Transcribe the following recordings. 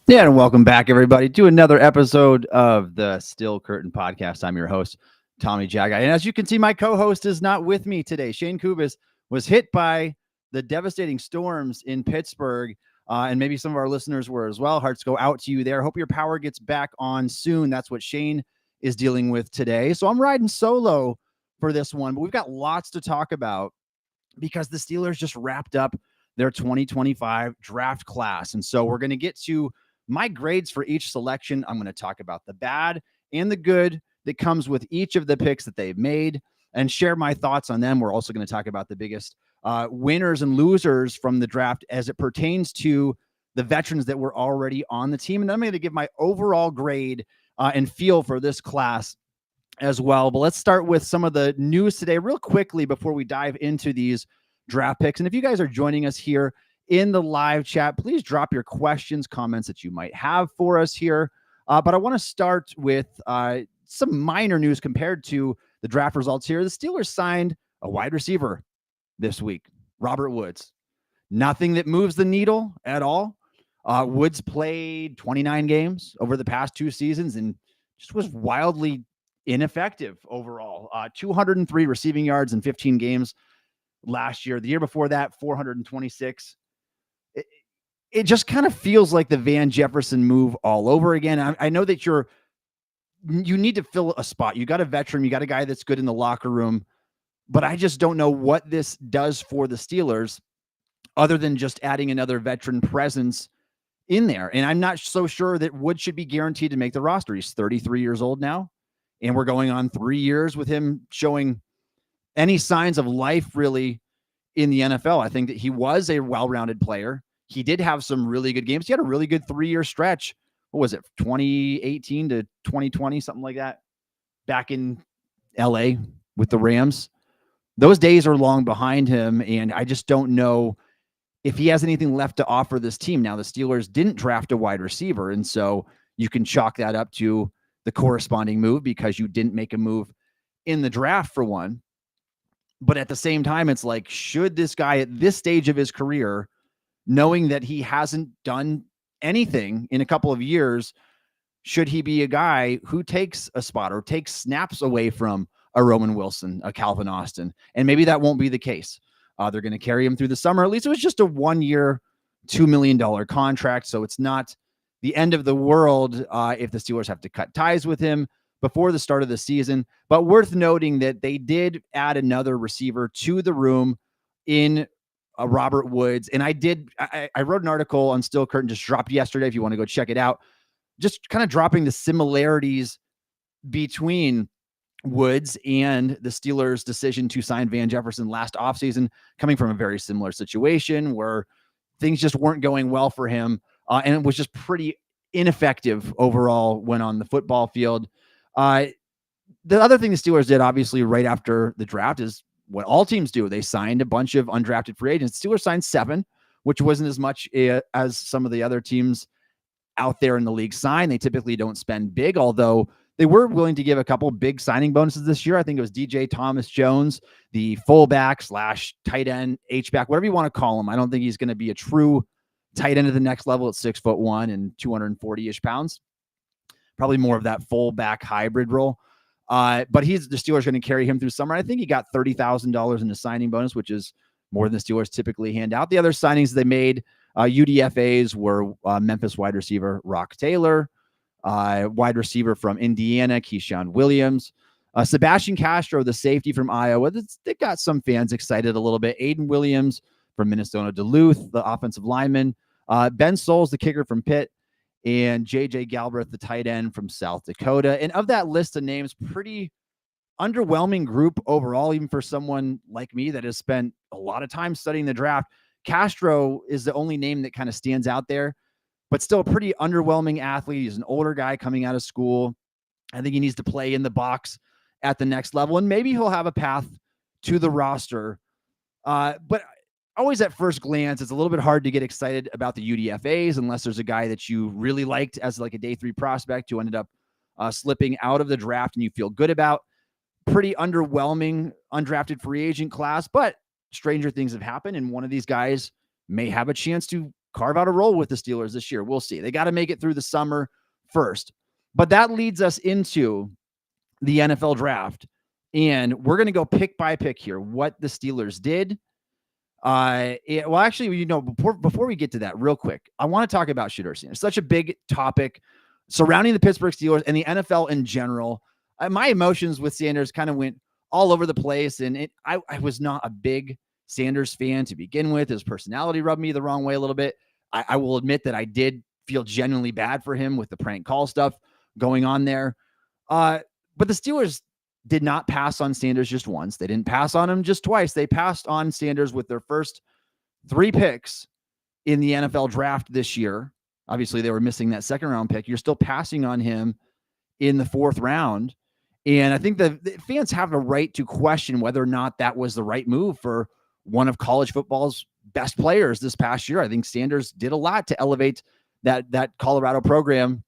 Yeah, and welcome back, everybody, to another episode of the Still Curtain Podcast. I'm your host, Tommy Jaggi. And as you can see, my co-host is not with me today. Shane Kubis was hit by the devastating storms in Pittsburgh, and maybe some of our listeners were as well. Hearts go out to you there. Hope your power gets back on soon. That's what Shane is dealing with today. So I'm riding solo for this one, but we've got lots to talk about because the Steelers just wrapped up their 2025 draft class. And so we're going to get to my grades for each selection. I'm going to talk about the bad and the good that comes with each of the picks that they've made and share my thoughts on them. We're also going to talk about the biggest winners and losers from the draft as it pertains to the veterans that were already on the team. And then I'm going to give my overall grade and feel for this class as well. But let's start with some of the news today real quickly before we dive into these draft picks. And if you guys are joining us here in the live chat, please drop your questions, comments that you might have for us here. But I want to start with some minor news compared to the draft results here. The Steelers signed a wide receiver this week, Robert Woods. Nothing that moves the needle at all. Woods played 29 games over the past 2 seasons and just was wildly ineffective overall. 203 receiving yards in 15 games last year. The year before that, 426. It just kind of feels like the Van Jefferson move all over again. I know that you need to fill a spot. You got a veteran, you got a guy that's good in the locker room, but I just don't know what this does for the Steelers other than just adding another veteran presence in there. And I'm not so sure that Wood should be guaranteed to make the roster. He's 33 years old now, and we're going on 3 years with him showing any signs of life really in the NFL. I think that he was a well-rounded player. He did have some really good games. He had a really good 3-year stretch. What was it? 2018 to 2020, something like that, back in LA with the Rams. Those days are long behind him, and I just don't know if he has anything left to offer this team. Now, the Steelers didn't draft a wide receiver, and so you can chalk that up to the corresponding move because you didn't make a move in the draft for one. But at the same time, it's like, should this guy at this stage of his career, knowing that he hasn't done anything in a couple of years, should he be a guy who takes a spot or takes snaps away from a Roman Wilson, a Calvin Austin? And maybe that won't be the case. They're going to carry him through the summer. At least it was just a 1-year, $2 million contract. So it's not the end of the world if the Steelers have to cut ties with him before the start of the season. But worth noting that they did add another receiver to the room in Robert Woods. And I wrote an article on Still Curtain, just dropped yesterday if you want to go check it out, just kind of dropping the similarities between Woods and the Steelers' decision to sign Van Jefferson last offseason, coming from a very similar situation where things just weren't going well for him. And it was just pretty ineffective overall when on the football field. The other thing the Steelers did, obviously, right after the draft is what all teams do. They signed a bunch of undrafted free agents. The Steelers signed 7, which wasn't as much as some of the other teams out there in the league sign. They typically don't spend big, although they were willing to give a couple big signing bonuses this year. I think it was DJ Thomas Jones, the fullback / tight end, H-back, whatever you want to call him. I don't think he's going to be a true tight end at the next level at 6'1" and 240-ish pounds. Probably more of that fullback hybrid role. But the Steelers going to carry him through summer. I think he got $30,000 in the signing bonus, which is more than the Steelers typically hand out. The other signings they made, UDFAs, were Memphis wide receiver Rock Taylor, wide receiver from Indiana, Keyshawn Williams, Sebastian Castro, the safety from Iowa. They got some fans excited a little bit. Aiden Williams from Minnesota Duluth, the offensive lineman. Ben Souls, the kicker from Pitt, and J.J. Galbraith, the tight end from South Dakota. And of that list of names, pretty underwhelming group overall, even for someone like me that has spent a lot of time studying the draft. Castro is the only name that kind of stands out there, but still a pretty underwhelming athlete. He's an older guy coming out of school. I think he needs to play in the box at the next level, and maybe he'll have a path to the roster. But always at first glance, it's a little bit hard to get excited about the UDFAs unless there's a guy that you really liked as like a day 3 prospect who ended up slipping out of the draft and you feel good about. Pretty underwhelming undrafted free agent class, but stranger things have happened, and one of these guys may have a chance to carve out a role with the Steelers this year. We'll see. They got to make it through the summer first. But that leads us into the NFL draft. And we're going to go pick by pick here, what the Steelers did. Well, actually, before we get to that real quick, I want to talk about Shedeur Sanders. Such a big topic surrounding the Pittsburgh Steelers and the NFL in general. My emotions with Sanders kind of went all over the place. And I was not a big Sanders fan to begin with. His personality rubbed me the wrong way a little bit. I will admit that I did feel genuinely bad for him with the prank call stuff going on there. But the Steelers did not pass on Sanders just once. They didn't pass on him just twice. They passed on Sanders with their first 3 picks in the NFL draft this year. Obviously, they were missing that second round pick. You're still passing on him in the 4th round. And I think the fans have a right to question whether or not that was the right move for one of college football's best players this past year. I think Sanders did a lot to elevate that Colorado program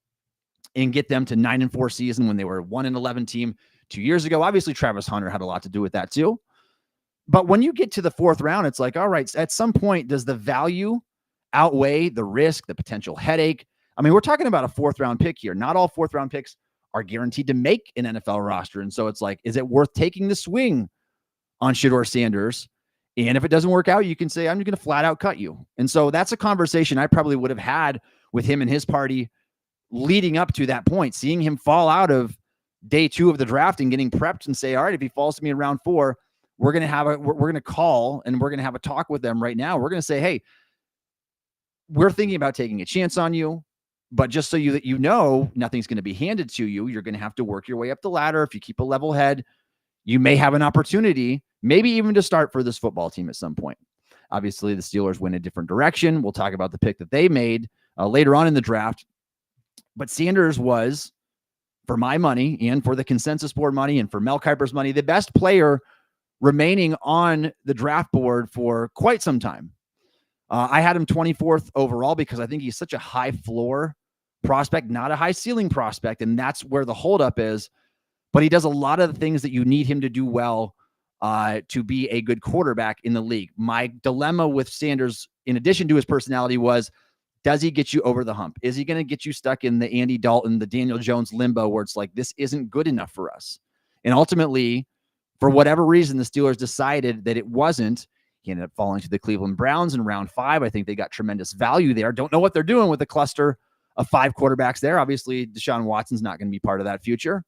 and get them to 9-4 season when they were 1-11 team 2 years ago. Obviously, Travis Hunter had a lot to do with that too. But when you get to the 4th round, it's like, all right, at some point, does the value outweigh the risk, the potential headache? I mean, we're talking about a 4th round pick here. Not all 4th round picks are guaranteed to make an NFL roster. And so it's like, is it worth taking the swing on Shedeur Sanders? And if it doesn't work out, you can say, I'm just going to flat out cut you. And so that's a conversation I probably would have had with him and his party leading up to that point, seeing him fall out of day 2 of the draft and getting prepped and say, all right, if he falls to me in round 4, we're going to call and we're going to have a talk with them right now. We're going to say, hey, we're thinking about taking a chance on you, but just so that you know, nothing's going to be handed to you. You're going to have to work your way up the ladder. If you keep a level head, you may have an opportunity, maybe even to start for this football team at some point. Obviously, the Steelers went a different direction. We'll talk about the pick that they made later on in the draft. But Sanders was, for my money and for the consensus board money and for Mel Kiper's money, the best player remaining on the draft board for quite some time. I had him 24th overall because I think he's such a high floor prospect, not a high ceiling prospect. And that's where the holdup is. But he does a lot of the things that you need him to do well to be a good quarterback in the league. My dilemma with Sanders, in addition to his personality, was, does he get you over the hump? Is he going to get you stuck in the Andy Dalton, the Daniel Jones limbo where it's like, this isn't good enough for us? And ultimately, for whatever reason, the Steelers decided that it wasn't. He ended up falling to the Cleveland Browns in round 5. I think they got tremendous value there. Don't know what they're doing with a cluster of 5 quarterbacks there. Obviously, Deshaun Watson's not going to be part of that future.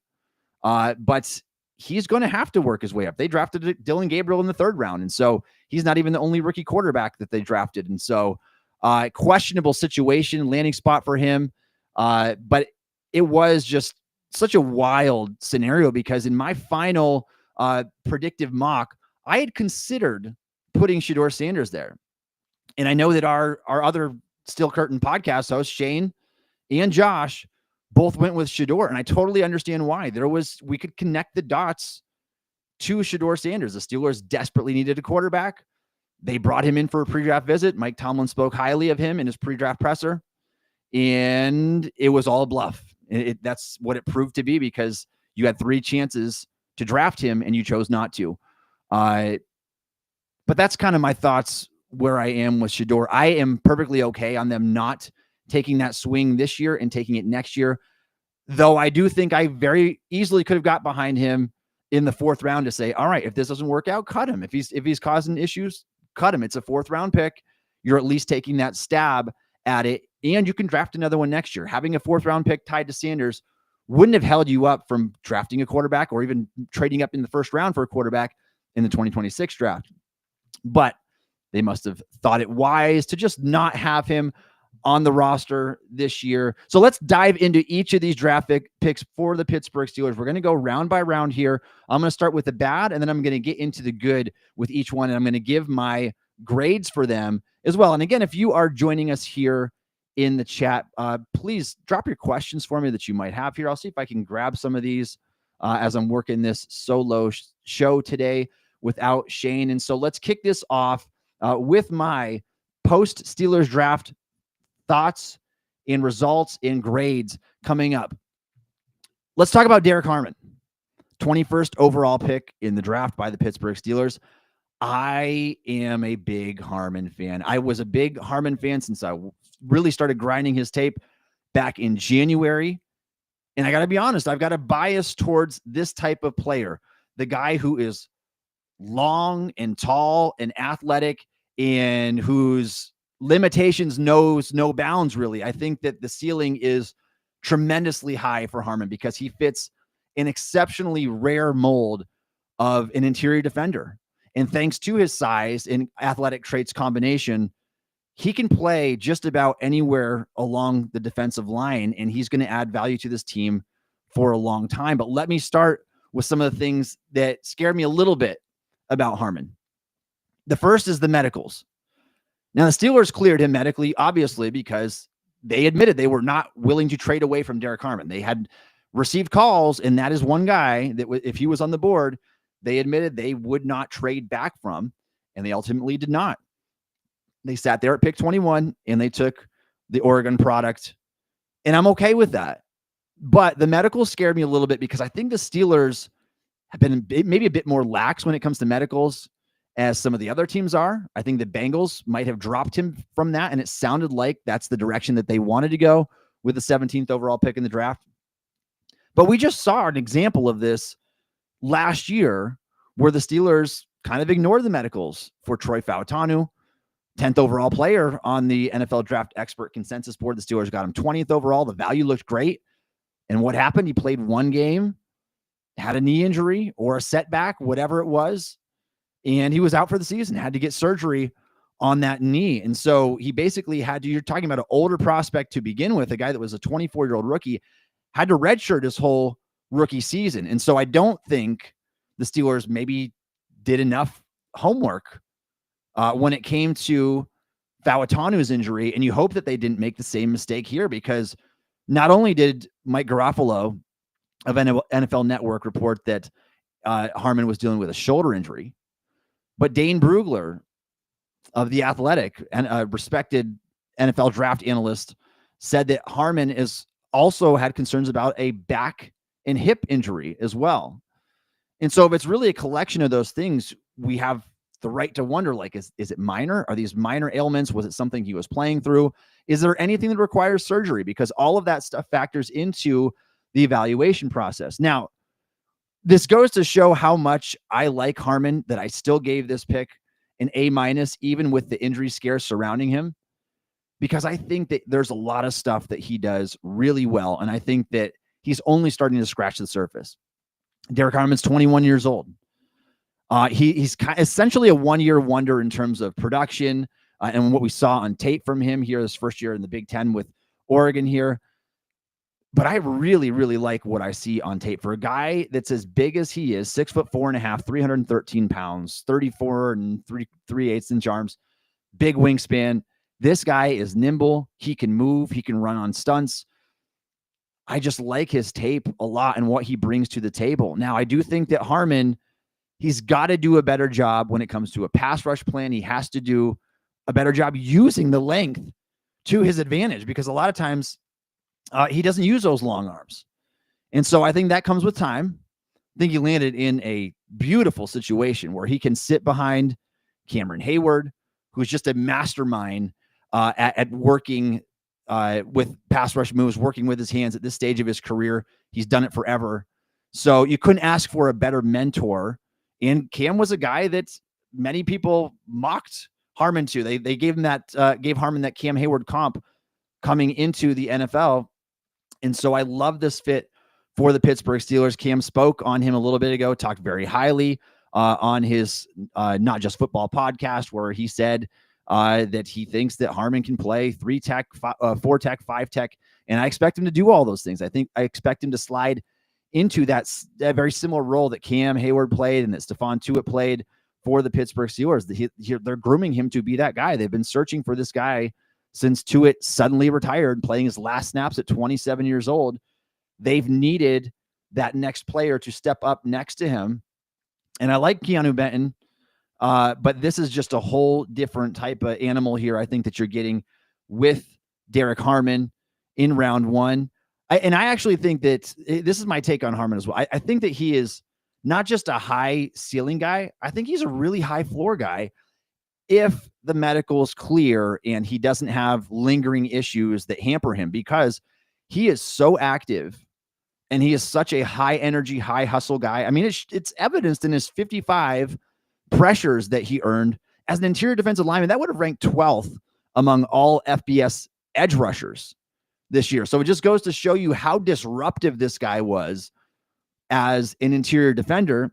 But he's going to have to work his way up. They drafted Dylan Gabriel in the 3rd round. And so he's not even the only rookie quarterback that they drafted. And so questionable situation, landing spot for him. But it was just such a wild scenario because in my final predictive mock, I had considered putting Shedeur Sanders there. And I know that our other Steel Curtain podcast hosts, Shane and Josh, both went with Shedeur, and I totally understand why. We could connect the dots to Shedeur Sanders. The Steelers desperately needed a quarterback. They brought him in for a pre-draft visit. Mike Tomlin spoke highly of him in his pre-draft presser, and it was all a bluff. That's what it proved to be because you had 3 chances to draft him, and you chose not to. But that's kind of my thoughts where I am with Shedeur. I am perfectly okay on them not taking that swing this year and taking it next year. Though I do think I very easily could have got behind him in the 4th round to say, all right, if this doesn't work out, cut him. If he's causing issues, cut him. It's a 4th round pick. You're at least taking that stab at it, and you can draft another one next year. Having a 4th round pick tied to Sanders wouldn't have held you up from drafting a quarterback or even trading up in the 1st round for a quarterback in the 2026 draft. But they must have thought it wise to just not have him on the roster this year. So let's dive into each of these draft picks for the Pittsburgh Steelers. We're going to go round by round here. I'm going to start with the bad, and then I'm going to get into the good with each one, and I'm going to give my grades for them as well. And again, if you are joining us here in the chat, please drop your questions for me that you might have here. I'll see if I can grab some of these as I'm working this solo show today without Shane. And so let's kick this off with my post-Steelers draft thoughts and results and grades coming up. Let's talk about Derek Harmon, 21st overall pick in the draft by the Pittsburgh Steelers. I am a big Harmon fan. I was a big Harmon fan since I really started grinding his tape back in January. And I got to be honest, I've got a bias towards this type of player, the guy who is long and tall and athletic and whose limitations knows no bounds, really. I think that the ceiling is tremendously high for Harmon because he fits an exceptionally rare mold of an interior defender. And thanks to his size and athletic traits combination, he can play just about anywhere along the defensive line, and he's going to add value to this team for a long time. But let me start with some of the things that scared me a little bit about Harmon. The first is the medicals. Now, the Steelers cleared him medically, obviously, because they admitted they were not willing to trade away from Derek Harmon. They had received calls, and that is one guy that if he was on the board, they admitted they would not trade back from, and they ultimately did not. They sat there at pick 21, and they took the Oregon product, and I'm okay with that. But the medicals scared me a little bit because I think the Steelers have been maybe a bit more lax when it comes to medicals as some of the other teams are. I think the Bengals might have dropped him from that, and it sounded like that's the direction that they wanted to go with the 17th overall pick in the draft. But we just saw an example of this last year where the Steelers kind of ignored the medicals for Troy Fautanu, 10th overall player on the NFL Draft Expert Consensus Board. The Steelers got him 20th overall. The value looked great. And what happened? He played one game, had a knee injury or a setback, whatever it was, and he was out for the season, had to get surgery on that knee. And so he basically had to, you're talking about an older prospect to begin with, a guy that was a 24-year-old rookie, had to redshirt his whole rookie season. And so I don't think the Steelers maybe did enough homework when it came to Fautanu's injury. And you hope that they didn't make the same mistake here, because not only did Mike Garafolo of NFL Network report that Harmon was dealing with a shoulder injury, but Dane Brugler of The Athletic, and a respected NFL draft analyst, said that Harmon is also had concerns about a back and hip injury as well. And so if it's really a collection of those things, we have the right to wonder, like, is it minor? Are these minor ailments? Was it something he was playing through? Is there anything that requires surgery? Because all of that stuff factors into the evaluation process. Now, this goes to show how much I like Harmon, that I still gave this pick an A-, even with the injury scare surrounding him, because I think that there's a lot of stuff that he does really well. And I think that he's only starting to scratch the surface. Derek Harmon's 21 years old. He's essentially a one-year wonder in terms of production and what we saw on tape from him here this first year in the Big Ten with Oregon here. But I really, really like what I see on tape for a guy that's as big as he is, 6'4.5", 313 pounds, 34 and 3/8 inch arms, big wingspan. This guy is nimble. He can move. He can run on stunts. I just like his tape a lot and what he brings to the table. Now, I do think that Harmon, he's got to do a better job when it comes to a pass rush plan. He has to do a better job using the length to his advantage, because a lot of times he doesn't use those long arms. And so I think that comes with time. I think he landed in a beautiful situation where he can sit behind Cameron Hayward, who's just a mastermind at working with pass rush moves, working with his hands at this stage of his career. He's done it forever. So you couldn't ask for a better mentor. And Cam was a guy that many people mocked Harmon to. They gave him that, gave Harmon that Cam Hayward comp coming into the NFL. And so I love this fit for the Pittsburgh Steelers. Cam spoke on him a little bit ago, talked very highly on his Not Just Football podcast, where he said that he thinks that Harmon can play 3-tech, 4-tech, 5-tech. And I expect him to do all those things. I expect him to slide into that very similar role that Cam Hayward played and that Stephon Tuitt played for the Pittsburgh Steelers. They're grooming him to be that guy. They've been searching for this guy since Tuitt suddenly retired, playing his last snaps at 27 years old. They've needed that next player to step up next to him. And I like Keanu Benton, but this is just a whole different type of animal here, I think, that you're getting with Derek Harmon in round one. I actually think that this is my take on Harmon as well. I think that he is not just a high ceiling guy. I think he's a really high floor guy if the medical is clear and he doesn't have lingering issues that hamper him, because he is so active and he is such a high energy, high hustle guy. I mean, it's evidenced in his 55 pressures that he earned as an interior defensive lineman. That would have ranked 12th among all FBS edge rushers this year. So it just goes to show you how disruptive this guy was as an interior defender,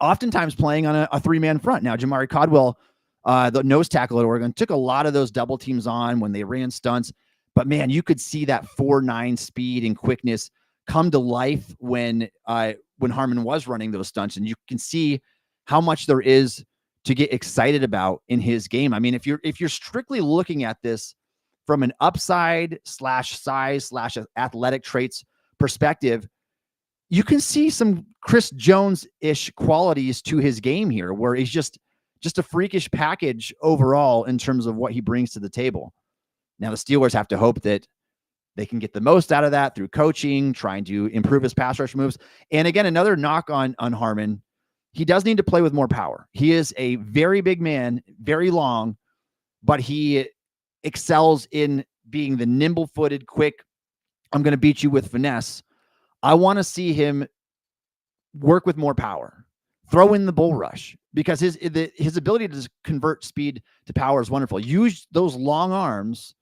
oftentimes playing on a three-man front. Now, Jamari Caldwell, the nose tackle at Oregon, took a lot of those double teams on when they ran stunts. But man, you could see that 4.9 speed and quickness come to life when Harmon was running those stunts, and you can see how much there is to get excited about in his game. I mean, if you're strictly looking at this from an upside / size / athletic traits perspective, you can see some Chris Jones-ish qualities to his game here, where he's just a freakish package overall in terms of what he brings to the table. Now, the Steelers have to hope that they can get the most out of that through coaching, trying to improve his pass rush moves. And again, another knock on Harmon, he does need to play with more power. He is a very big man, very long, but he excels in being the nimble-footed, quick, I'm going to beat you with finesse. I want to see him work with more power, throw in the bull rush, because his ability to convert speed to power is wonderful. Use those long arms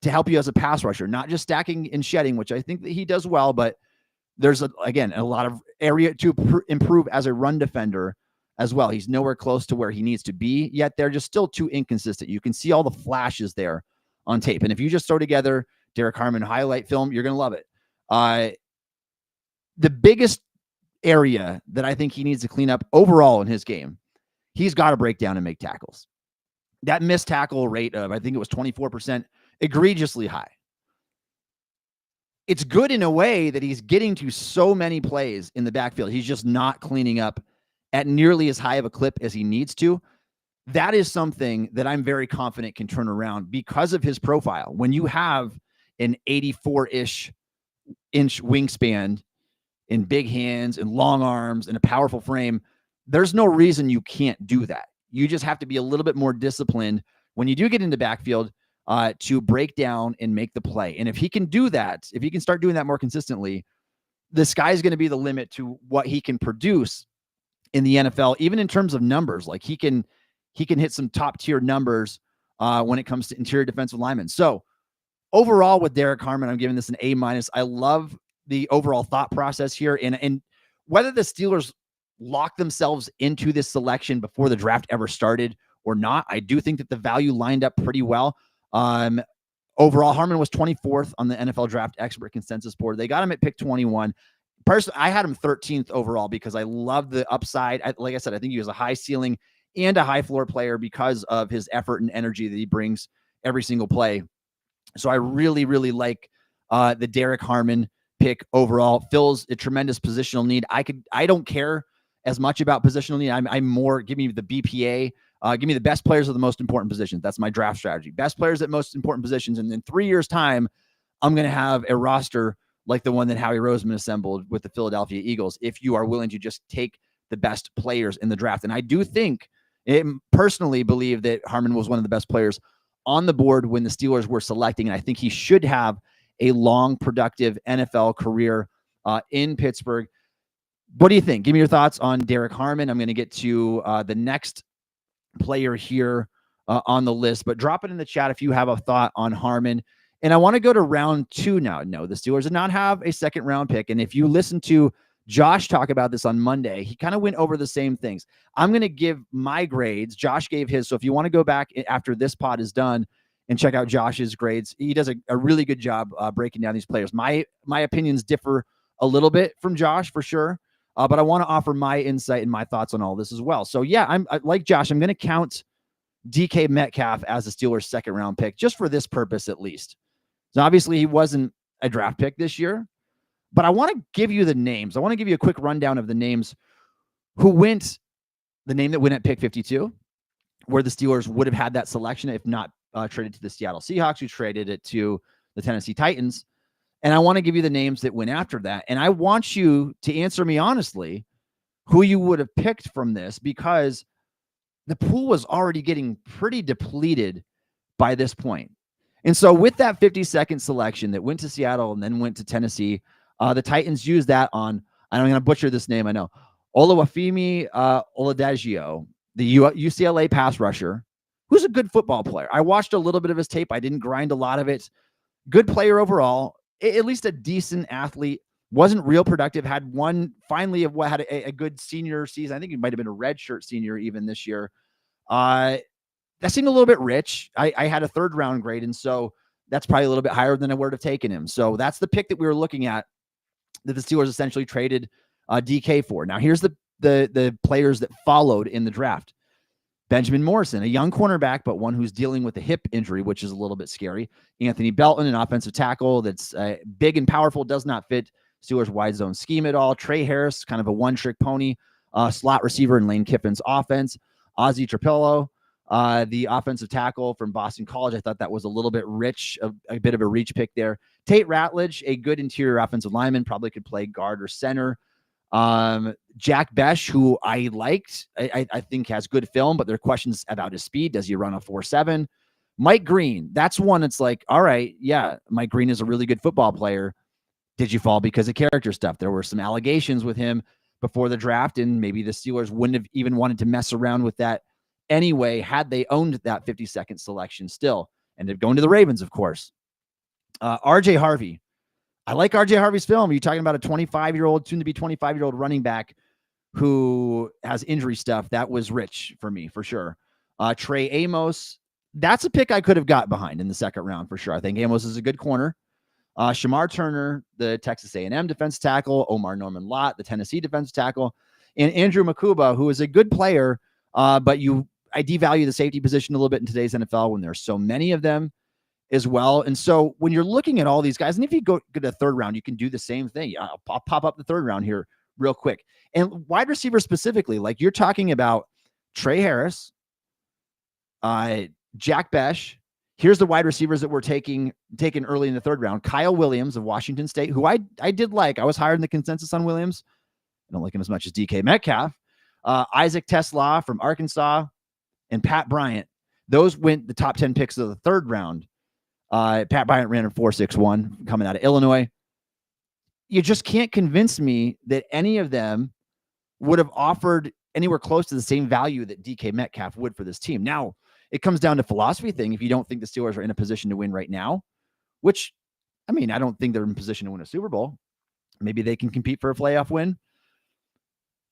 to help you as a pass rusher, not just stacking and shedding, which I think that he does well, but there's again a lot of area to improve as a run defender as well. He's nowhere close to where he needs to be yet. They're just still too inconsistent. You can see all the flashes there on tape. And if you just throw together Derek Harmon highlight film, you're going to love it. The biggest area that I think he needs to clean up overall in his game, he's got to break down and make tackles. That missed tackle rate of, I think it was 24%, egregiously high. It's good in a way that he's getting to so many plays in the backfield. He's just not cleaning up at nearly as high of a clip as he needs to. That is something that I'm very confident can turn around because of his profile. When you have an 84-ish inch wingspan and big hands and long arms and a powerful frame, there's no reason you can't do that. You just have to be a little bit more disciplined when you do get into backfield to break down and make the play. And if he can do that, if he can start doing that more consistently, the sky's going to be the limit to what he can produce in the NFL, even in terms of numbers. Like he can hit some top tier numbers when it comes to interior defensive linemen. So overall with Derek Harmon, I'm giving this an A-. I love the overall thought process here. And whether the Steelers lock themselves into this selection before the draft ever started or not, I do think that the value lined up pretty well. Overall, Harmon was 24th on the NFL Draft Expert Consensus board. They got him at pick 21. Personally, I had him 13th overall because I love the upside. Like I said, I think he was a high ceiling and a high floor player because of his effort and energy that he brings every single play. So I really, really like the Derek Harmon pick overall. Fills a tremendous positional need. I don't care as much about positional need. I'm more, give me the BPA. Give me the best players of the most important positions. That's my draft strategy. Best players at most important positions. And in 3 years' time, I'm going to have a roster like the one that Howie Roseman assembled with the Philadelphia Eagles, if you are willing to just take the best players in the draft. And I do personally believe that Harmon was one of the best players on the board when the Steelers were selecting. And I think he should have a long, productive NFL career in Pittsburgh. What do you think? Give me your thoughts on Derek Harmon. I'm going to get to the next player here on the list, but drop it in the chat if you have a thought on Harmon. And I want to go to round 2 now. No, the Steelers did not have a second round pick. And if you listen to Josh talk about this on Monday, he kind of went over the same things. I'm going to give my grades. Josh gave his. So if you want to go back after this pod is done and check out Josh's grades, he does a really good job breaking down these players. My opinions differ a little bit from Josh for sure. But I want to offer my insight and my thoughts on all this as well. So yeah, I like Josh. I'm going to count DK Metcalf as the Steelers' second round pick, just for this purpose at least. So obviously he wasn't a draft pick this year, but I want to give you the names. I want to give you a quick rundown of the names who went, the name that went at pick 52, where the Steelers would have had that selection if not traded to the Seattle Seahawks, who traded it to the Tennessee Titans. And I want to give you the names that went after that. And I want you to answer me honestly, who you would have picked from this, because the pool was already getting pretty depleted by this point. And so with that 52nd selection that went to Seattle and then went to Tennessee, the Titans used that on, I'm going to butcher this name, I know, Oluwafemi Oladapo, the UCLA pass rusher, who's a good football player. I watched a little bit of his tape. I didn't grind a lot of it. Good player overall, at least a decent athlete. Wasn't real productive. Had one finally of what had a good senior season. I think he might have been a redshirt senior even this year. That seemed a little bit rich. I had a 3rd round grade, and so that's probably a little bit higher than I would have taken him. So that's the pick that we were looking at, that the Steelers essentially traded DK for. Now here's the players that followed in the draft. Benjamin Morrison, a young cornerback, but one who's dealing with a hip injury, which is a little bit scary. Anthony Belton, an offensive tackle that's big and powerful, does not fit Steelers' wide zone scheme at all. Trey Harris, kind of a one-trick pony, slot receiver in Lane Kiffin's offense. Ozzie Trapello, the offensive tackle from Boston College. I thought that was a little bit rich, a bit of a reach pick there. Tate Ratledge, a good interior offensive lineman, probably could play guard or center. Jack Besh, who I liked, I think has good film, but there are questions about his speed. Does he run a 4.7? Mike Green, that's one that's like, all right, yeah, Mike Green is a really good football player. Did you fall because of character stuff? There were some allegations with him before the draft, and maybe the Steelers wouldn't have even wanted to mess around with that anyway, had they owned that 52nd selection still. Ended up going to the Ravens, of course. RJ Harvey. I like RJ Harvey's film. You're talking about a 25-year-old, soon to be 25-year-old running back who has injury stuff. That was rich for me, for sure. Trey Amos. That's a pick I could have got behind in the 2nd round for sure. I think Amos is a good corner. Shamar Turner, the Texas A&M defensive tackle. Omar Norman Lott, the Tennessee defensive tackle. And Andrew Makuba, who is a good player, but I devalue the safety position a little bit in today's NFL when there's so many of them as well. And so when you're looking at all these guys, and if you go to the 3rd round, you can do the same thing. I'll pop up the 3rd round here real quick. And wide receiver specifically, like you're talking about Trey Harris, Jack Besh. Here's the wide receivers that we're taking early in the 3rd round. Kyle Williams of Washington State, who I did like. I was higher than the consensus on Williams. I don't like him as much as DK Metcalf. Isaac Tesla from Arkansas, and Pat Bryant. Those went the top 10 picks of the 3rd round. Pat Bryant ran a 4.61 coming out of Illinois. You just can't convince me that any of them would have offered anywhere close to the same value that DK Metcalf would for this team. Now, it comes down to philosophy thing. If you don't think the Steelers are in a position to win right now, which, I mean, I don't think they're in position to win a Super Bowl. Maybe they can compete for a playoff win.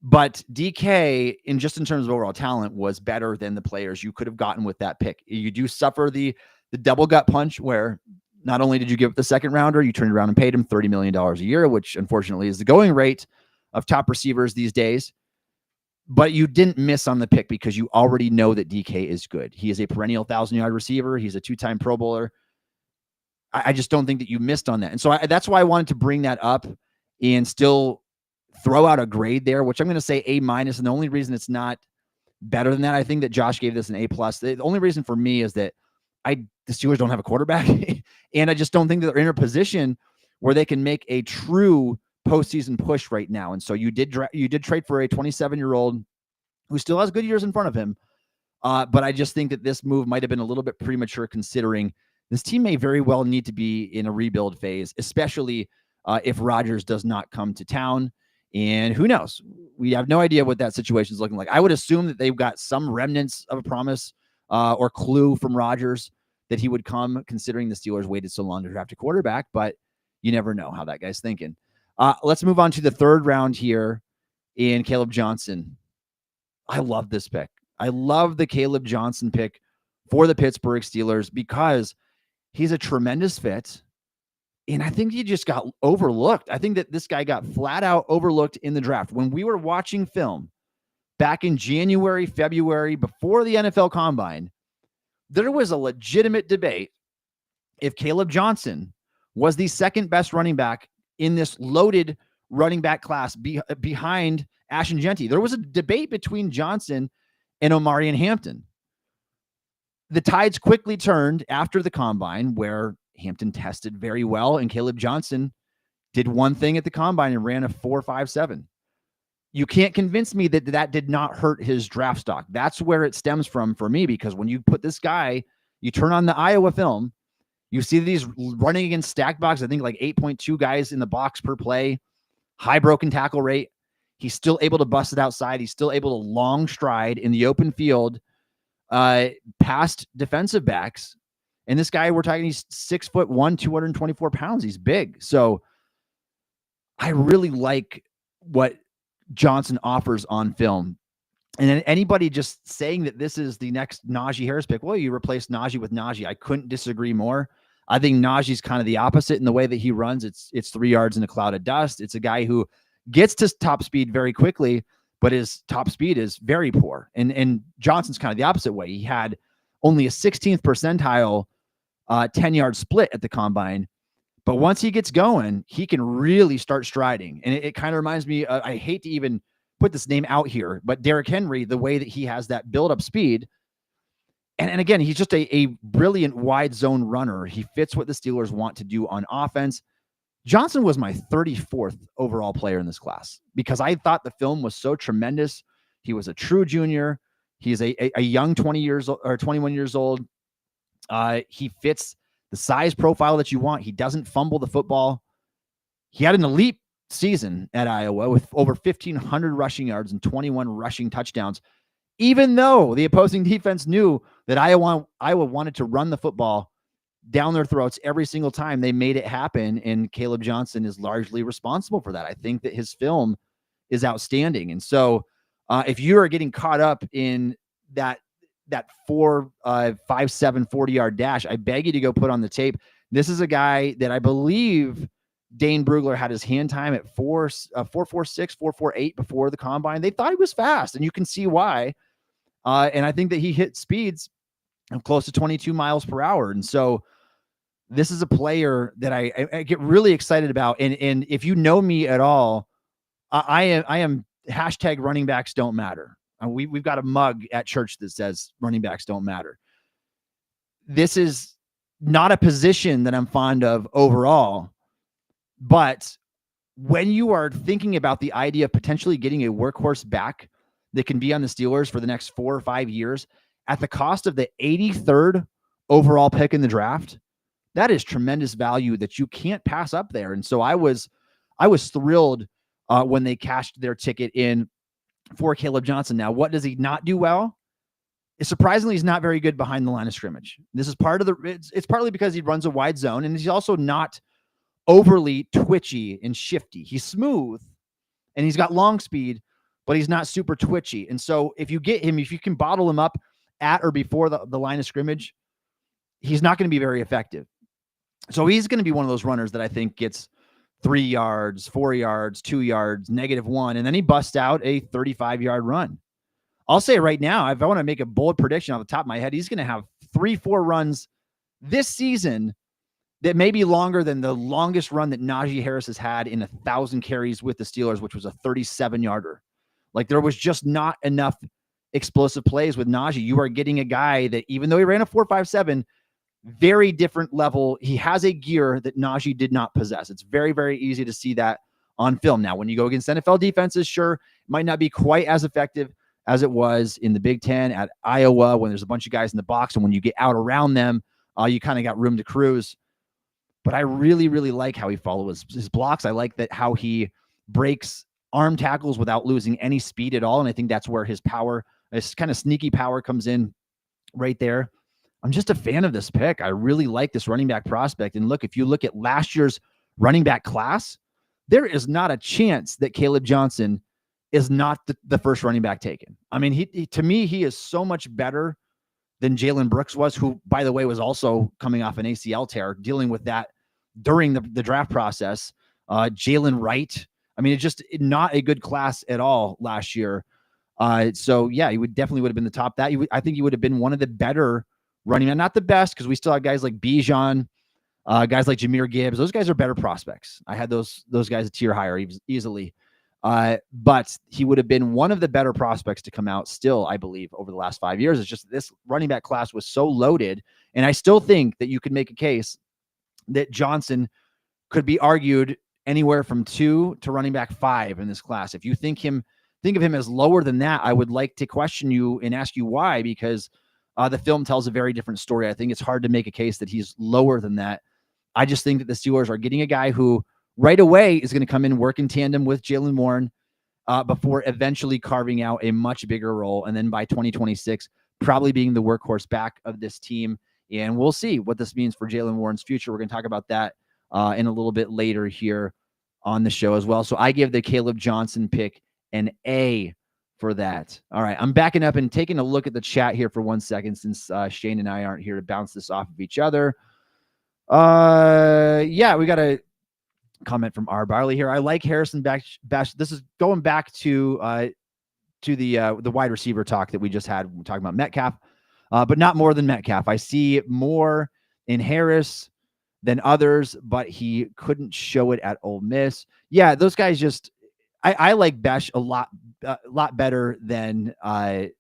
But DK, in terms of overall talent, was better than the players you could have gotten with that pick. You do suffer the double gut punch where not only did you give up the 2nd rounder, you turned around and paid him $30 million a year, which unfortunately is the going rate of top receivers these days. But you didn't miss on the pick because you already know that DK is good. He is a perennial 1,000-yard receiver. He's a 2-time Pro Bowler. I just don't think that you missed on that. And so that's why I wanted to bring that up and still throw out a grade there, which I'm going to say A-. And the only reason it's not better than that, I think that Josh gave this an A+. The only reason for me is that the Steelers don't have a quarterback. And I just don't think that they're in a position where they can make a true postseason push right now. And so you did trade for a 27-year-old who still has good years in front of him. But I just think that this move might have been a little bit premature, considering this team may very well need to be in a rebuild phase, especially if Rodgers does not come to town. And who knows? We have no idea what that situation is looking like. I would assume that they've got some remnants of a promise or clue from Rodgers that he would come, considering the Steelers waited so long to draft a quarterback. But you never know how that guy's thinking. Let's move on to the 3rd round here in Caleb Johnson. I love this pick. I love the Caleb Johnson pick for the Pittsburgh Steelers because he's a tremendous fit. And I think he just got overlooked. I think that this guy got flat out overlooked in the draft. When we were watching film back in January, February, before the NFL Combine, there was a legitimate debate if Caleb Johnson was the 2nd best running back in this loaded running back class behind Ashton Jeanty. There was a debate between Johnson and Omarion Hampton. The tides quickly turned after the Combine, where Hampton tested very well, and Caleb Johnson did one thing at the Combine and ran a 4.57. you can't convince me that that did not hurt his draft stock. That's where it stems from for me, because when you put this guy, you turn on the Iowa film, you see that he's running against stacked box. I think like 8.2 guys in the box per play, high broken tackle rate. He's still able to bust it outside. He's still able to long stride in the open field, past defensive backs. And this guy, we're talking, he's 6'1", 224 pounds. He's big. So I really like what Johnson offers on film. And then anybody just saying that this is the next Najee Harris pick, well, you replace Najee with Najee. I couldn't disagree more. I think Najee's kind of the opposite in the way that he runs. It's 3 yards in a cloud of dust. It's a guy who gets to top speed very quickly, but his top speed is very poor. And Johnson's kind of the opposite way. He had only a 16th percentile 10-yard split at the combine. But once he gets going, he can really start striding. And it kind of reminds me, I hate to even put this name out here, but Derrick Henry, the way that he has that build-up speed. And again, he's just a brilliant wide zone runner. He fits what the Steelers want to do on offense. Johnson was my 34th overall player in this class because I thought the film was so tremendous. He was a true junior. He's a young 20 years or 21 years old. He fits the size profile that you want. He doesn't fumble the football. He had an elite season at Iowa with over 1,500 rushing yards and 21 rushing touchdowns, even though the opposing defense knew that Iowa wanted to run the football down their throats every single time. They made it happen, and Caleb Johnson is largely responsible for that. I think that his film is outstanding. And so if you are getting caught up in that 4, 5, 7, 40-yard dash, I beg you to go put on the tape. This is a guy that I believe Dane Brugler had his hand time at 4.46, 4.48 before the combine. They thought he was fast, and you can see why. And I think that he hit speeds of close to 22 miles per hour. And so this is a player that I get really excited about. And if you know me at all, I am hashtag running backs don't matter. We've got a mug at church that says running backs don't matter. This is not a position that I'm fond of overall, but when you are thinking about the idea of potentially getting a workhorse back that can be on the Steelers for the next 4 or 5 years at the cost of the 83rd overall pick in the draft, that is tremendous value that you can't pass up there. And so I was thrilled when they cashed their ticket in for Caleb Johnson. Now, what does he not do well? Surprisingly, he's not very good behind the line of scrimmage. This is part of it's partly because he runs a wide zone, and he's also not overly twitchy and shifty. He's smooth and he's got long speed, but he's not super twitchy. And so if you get him, if you can bottle him up at or before the line of scrimmage, he's not going to be very effective. So he's going to be one of those runners that I think gets 3 yards, 4 yards, 2 yards, -1, and then he busts out a 35-yard run. I'll say right now, if I want to make a bold prediction off the top of my head, he's going to have 3-4 runs this season that may be longer than the longest run that Najee Harris has had in 1,000 carries with the Steelers, which was a 37-yarder. Like, there was just not enough explosive plays with Najee. You are getting a guy that, even though he ran a 4.57, very different level. He has a gear that Najee did not possess. It's very, very easy to see that on film. Now, when you go against NFL defenses, sure, it might not be quite as effective as it was in the Big Ten at Iowa when there's a bunch of guys in the box, and when you get out around them, you kind of got room to cruise. But I really, really like how he follows his blocks. I like that how he breaks arm tackles without losing any speed at all. And I think that's where his power, this kind of sneaky power, comes in right there. I'm just a fan of this pick. I really like this running back prospect. And look, if you look at last year's running back class, there is not a chance that Caleb Johnson is not the first running back taken. I mean, he to me, he is so much better than Jalen Brooks was, who, by the way, was also coming off an ACL tear, dealing with that during the draft process. Jalen Wright. I mean, it's just not a good class at all last year. So yeah, he definitely would have been the top. I think he would have been one of the better running, not the best, because we still have guys like Bijan, guys like Jahmyr Gibbs. Those guys are better prospects. I had those guys a tier higher easily. But he would have been one of the better prospects to come out still, I believe, over the last 5 years. It's just this running back class was so loaded. And I still think that you could make a case that Johnson could be argued anywhere from 2 to running back 5 in this class. If you think him think of him as lower than that, I would like to question you and ask you why, because the film tells a very different story. I think it's hard to make a case that he's lower than that. I just think that the Steelers are getting a guy who right away is going to come in, work in tandem with Jaylen Warren before eventually carving out a much bigger role. And then by 2026, probably being the workhorse back of this team. And we'll see what this means for Jaylen Warren's future. We're going to talk about that in a little bit later here on the show as well. So I give the Caleb Johnson pick an A for that. All right, I'm backing up and taking a look at the chat here for 1 second, since Shane and I aren't here to bounce this off of each other. Yeah, we got a comment from R. Barley here. I like Harrison Bash. This is going back to the wide receiver talk that we just had. We're talking about Metcalf, but not more than Metcalf. I see more in Harris than others, but he couldn't show it at Ole Miss. Yeah, those guys just. I like Bash a lot better than Harris.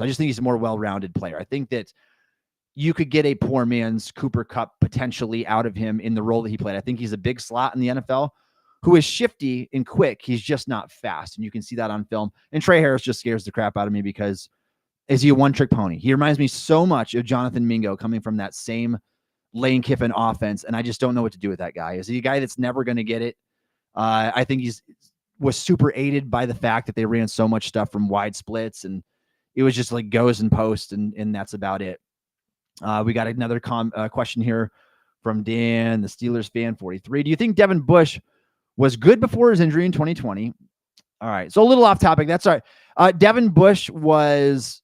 I just think he's a more well-rounded player. I think that you could get a poor man's Cooper Kupp potentially out of him in the role that he played. I think he's a big slot in the NFL who is shifty and quick. He's just not fast, and you can see that on film. And Trey Harris just scares the crap out of me because is he a one-trick pony? He reminds me so much of Jonathan Mingo coming from that same Lane Kiffin offense, and I just don't know what to do with that guy. Is he a guy that's never going to get it? I think was super aided by the fact that they ran so much stuff from wide splits, and it was just like goes and post, and that's about it. We got another question here from Dan, the Steelers fan 43. Do you think Devin Bush was good before his injury in 2020? All right, so a little off topic. That's all right. Devin Bush was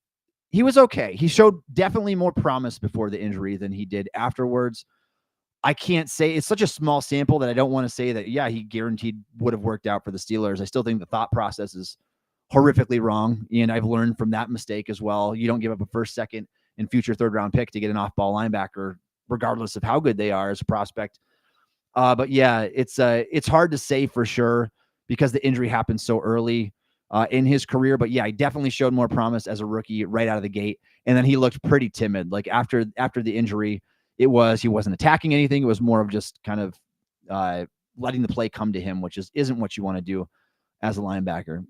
okay. He showed definitely more promise before the injury than he did afterwards. I can't say, it's such a small sample that I don't want to say that, yeah, he guaranteed would have worked out for the Steelers. I still think the thought process is horrifically wrong, and I've learned from that mistake as well. You don't give up a first, second, and future third-round pick to get an off-ball linebacker, regardless of how good they are as a prospect. But yeah, it's hard to say for sure because the injury happened so early in his career. But yeah, he definitely showed more promise as a rookie right out of the gate, and then he looked pretty timid. Like after the injury, he wasn't attacking anything. It was more of just kind of letting the play come to him, which isn't what you want to do as a linebacker.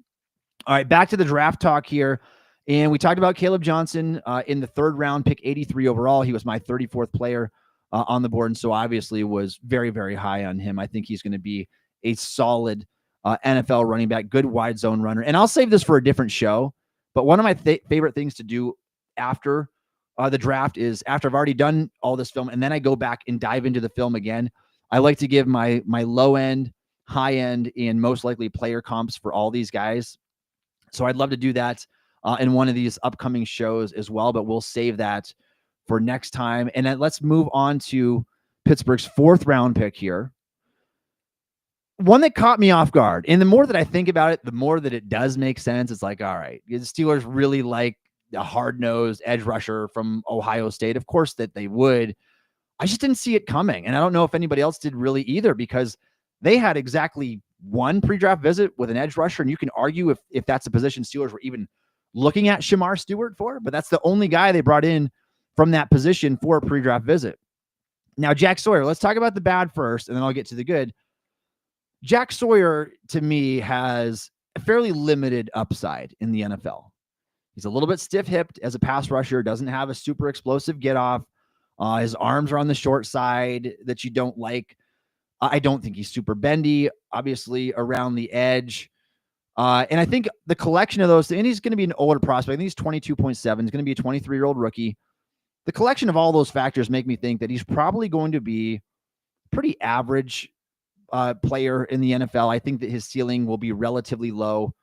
All right, back to the draft talk here. And we talked about Caleb Johnson in the third round, pick 83 overall. He was my 34th player on the board, and so obviously was very, very high on him. I think he's going to be a solid NFL running back, good wide zone runner. And I'll save this for a different show, but one of my favorite things to do after the draft is after I've already done all this film, and then I go back and dive into the film again. I like to give my low end, high end, and most likely player comps for all these guys. So I'd love to do that in one of these upcoming shows as well, but we'll save that for next time. And then let's move on to Pittsburgh's fourth round pick here. One that caught me off guard. And the more that I think about it, the more that it does make sense. It's like, all right, the Steelers really like a hard-nosed edge rusher from Ohio State. Of course that they would. I just didn't see it coming. And I don't know if anybody else did really either, because they had exactly one pre-draft visit with an edge rusher. And you can argue if that's a position Steelers were even looking at Shamar Stewart for, but that's the only guy they brought in from that position for a pre-draft visit. Now, Jack Sawyer, let's talk about the bad first, and then I'll get to the good. Jack Sawyer, to me, has a fairly limited upside in the NFL. He's a little bit stiff-hipped as a pass rusher, doesn't have a super explosive get-off. His arms are on the short side that you don't like. I don't think he's super bendy, obviously, around the edge. And I think the collection of those, and he's going to be an older prospect. I think he's 22.7. He's going to be a 23-year-old rookie. The collection of all those factors make me think that he's probably going to be pretty average player in the NFL. I think that his ceiling will be relatively low.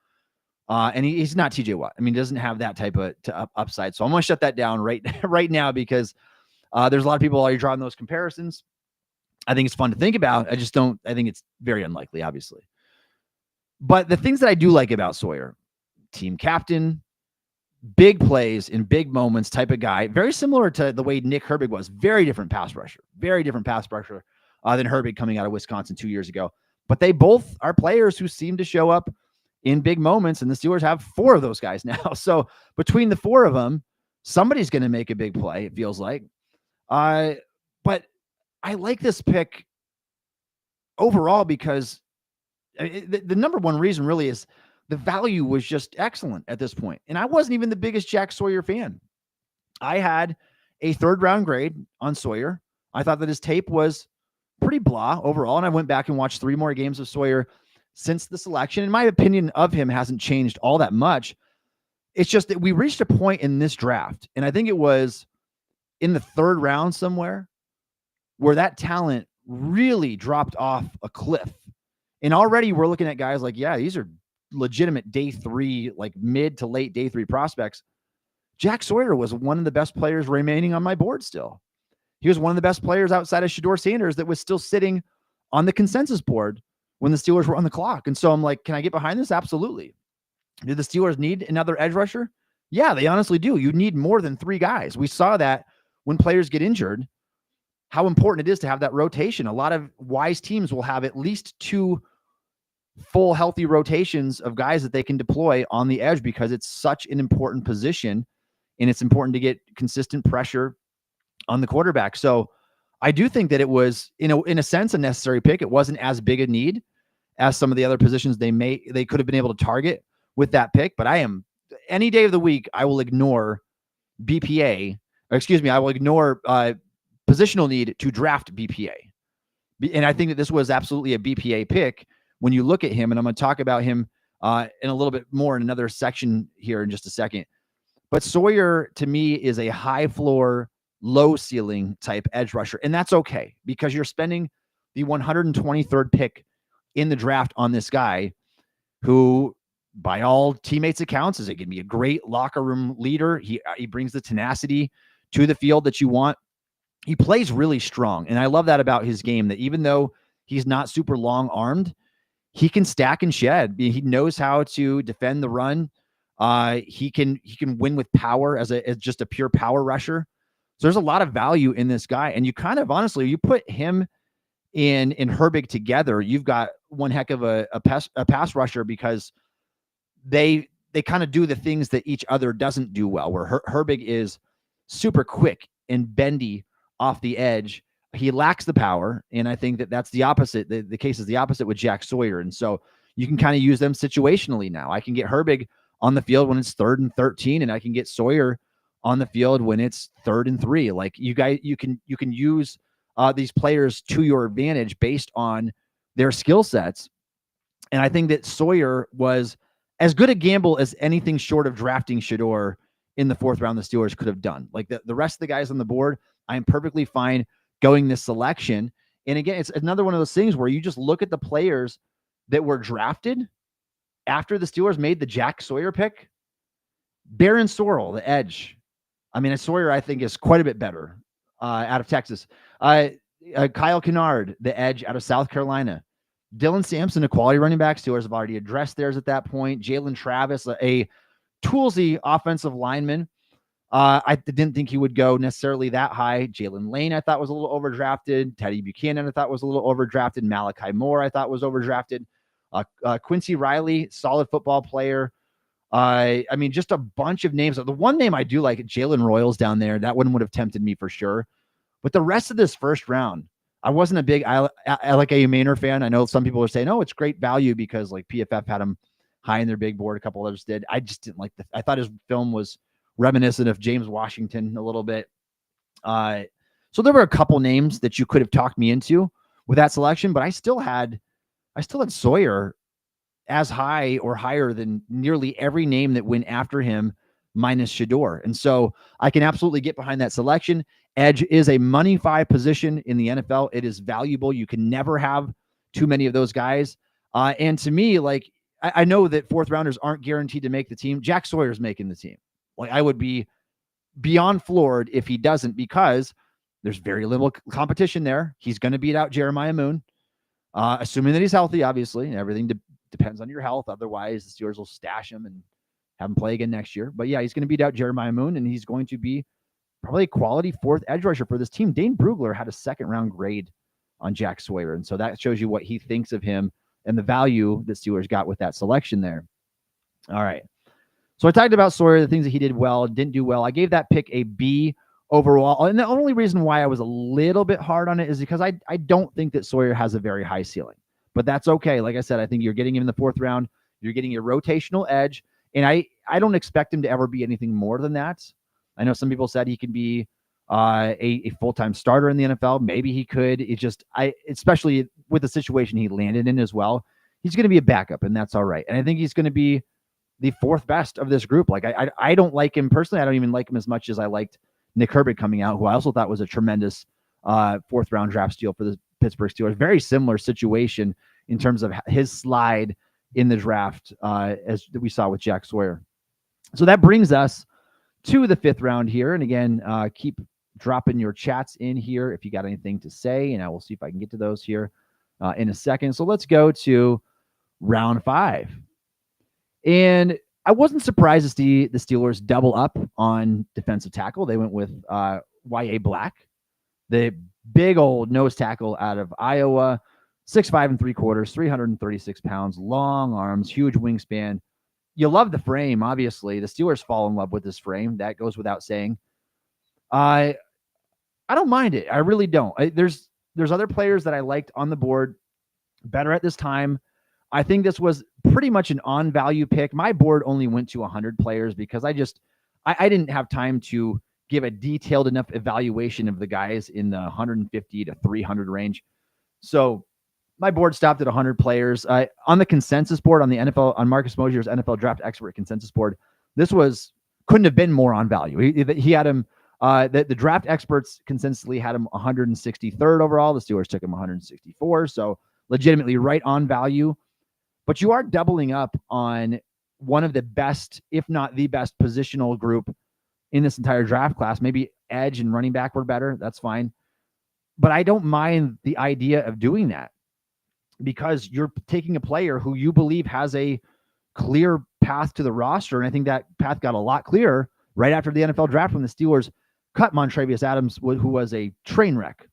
And he's not TJ Watt. I mean, he doesn't have that type of upside. So I'm going to shut that down right now, because there's a lot of people already drawing those comparisons. I think it's fun to think about. I think it's very unlikely, obviously. But the things that I do like about Sawyer, team captain, big plays in big moments type of guy, very similar to the way Nick Herbig was. Very different pass rusher than Herbig coming out of Wisconsin 2 years ago. But they both are players who seem to show up in big moments, and the Steelers have four of those guys now. So between the four of them, somebody's going to make a big play, it feels like. But I like this pick overall because the number one reason really is the value was just excellent at this point. And I wasn't even the biggest Jack Sawyer fan. I had a 3rd round grade on Sawyer. I thought that his tape was pretty blah overall. And I went back and watched 3 more games of Sawyer since the selection. And my opinion of him hasn't changed all that much. It's just that we reached a point in this draft, and I think it was in the 3rd round somewhere, where that talent really dropped off a cliff. And already we're looking at guys like, yeah, these are legitimate day 3, like mid to late day 3 prospects. Jack Sawyer was one of the best players remaining on my board still. He was one of the best players outside of Shedeur Sanders that was still sitting on the consensus board when the Steelers were on the clock. And so I'm like, can I get behind this? Absolutely. Do the Steelers need another edge rusher? Yeah, they honestly do. You need more than 3 guys. We saw that when players get injured, how important it is to have that rotation. A lot of wise teams will have at least 2 full healthy rotations of guys that they can deploy on the edge because it's such an important position, and it's important to get consistent pressure on the quarterback. So I do think that it was, in a sense, a necessary pick. It wasn't as big a need as some of the other positions they could have been able to target with that pick. But any day of the week, I will ignore BPA, or excuse me, I will ignore positional need to draft BPA. And I think that this was absolutely a BPA pick when you look at him, and I'm going to talk about him in a little bit more in another section here in just a second. But Sawyer, to me, is a high floor, low ceiling type edge rusher. And that's okay, because you're spending the 123rd pick in the draft on this guy who, by all teammates' accounts, is going to be a great locker room leader. He brings the tenacity to the field that you want. He plays really strong. And I love that about his game, that even though he's not super long armed, he can stack and shed. He knows how to defend the run. He can win with power as just a pure power rusher. So there's a lot of value in this guy. And you kind of, honestly, you put him in Herbig together, you've got one heck of a pass rusher, because they kind of do the things that each other doesn't do well, where Herbig is super quick and bendy off the edge. He lacks the power. And I think that that's the opposite. The case is the opposite with Jack Sawyer. And so you can kind of use them situationally now. I can get Herbig on the field when it's 3rd and 13, and I can get Sawyer on the field when it's 3rd and 3. Like, you can use these players to your advantage based on their skill sets. And I think that Sawyer was as good a gamble as anything short of drafting Shedeur in the 4th round the Steelers could have done. Like, the rest of the guys on the board, I'm perfectly fine going this selection. And again, it's another one of those things where you just look at the players that were drafted after the Steelers made the Jack Sawyer pick. Baron Sorrell, the edge. I mean, Sawyer, I think, is quite a bit better out of Texas. Kyle Kennard, the edge out of South Carolina. Dylan Sampson, a quality running back. Steelers have already addressed theirs at that point. Jalen Travis, a toolsy offensive lineman. I didn't think he would go necessarily that high. Jalen Lane, I thought, was a little overdrafted. Teddy Buchanan, I thought, was a little overdrafted. Malachi Moore, I thought, was overdrafted. Quincy Riley, solid football player. I mean, just a bunch of names. The one name I do like, Jalen Royals down there, that one would have tempted me for sure. But the rest of this first round, I wasn't a big Alec Ayumaner fan. I know some people are saying, oh, it's great value because like PFF had him high in their big board. A couple others did. I just didn't like I thought his film was reminiscent of James Washington a little bit. So there were a couple names that you could have talked me into with that selection, but I still had Sawyer as high or higher than nearly every name that went after him, minus Shedeur. And so I can absolutely get behind that selection. Edge is a money 5 position in the NFL. It is valuable. You can never have too many of those guys. And to me, like, I know that 4th rounders aren't guaranteed to make the team. Jack Sawyer's making the team. Like, I would be beyond floored if he doesn't, because there's very little competition there. He's going to beat out Jeremiah Moon, assuming that he's healthy, obviously. Everything depends on your health. Otherwise, the Steelers will stash him and have him play again next year. But yeah, he's going to beat out Jeremiah Moon, and he's going to be probably a quality 4th edge rusher for this team. Dane Brugler had a 2nd round grade on Jack Sawyer. And so that shows you what he thinks of him and the value that Steelers got with that selection there. All right. So I talked about Sawyer, the things that he did well, didn't do well. I gave that pick a B overall. And the only reason why I was a little bit hard on it is because I don't think that Sawyer has a very high ceiling. But that's okay. Like I said, I think you're getting him in the 4th round. You're getting a rotational edge. And I don't expect him to ever be anything more than that. I know some people said he can be a full-time starter in the NFL. Maybe he could. It just, especially with the situation he landed in as well, he's going to be a backup, and that's all right. And I think he's going to be the fourth best of this group. Like I don't like him personally. I don't even like him as much as I liked Nick Herbig coming out, who I also thought was a tremendous fourth round draft steal for the Pittsburgh Steelers. Very similar situation in terms of his slide in the draft as we saw with Jack Sawyer. So that brings us to the fifth round here. And again, keep dropping your chats in here if you got anything to say, and I will see if I can get to those here in a second. So let's go to round 5. And I wasn't surprised to see the Steelers double up on defensive tackle. They went with Y.A. Black, the big old nose tackle out of Iowa, 6'5 3/4, 336 pounds, long arms, huge wingspan. You love the frame, obviously. The Steelers fall in love with this frame. That goes without saying. I don't mind it. I really don't. There's other players that I liked on the board better at this time. I think this was pretty much an on-value pick. My board only went to 100 players because I didn't have time to give a detailed enough evaluation of the guys in the 150 to 300 range. So my board stopped at 100 players. On the consensus board, on the NFL, on Marcus Mosier's NFL Draft Expert consensus board, this couldn't have been more on value. He had him, the draft experts consensusly had him 163rd overall. The Steelers took him 164. So legitimately right on value. But you are doubling up on one of the best, if not the best, positional group in this entire draft class. Maybe edge and running back were better. That's fine. But I don't mind the idea of doing that because you're taking a player who you believe has a clear path to the roster. And I think that path got a lot clearer right after the NFL draft when the Steelers cut Montravius Adams, who was a train wreck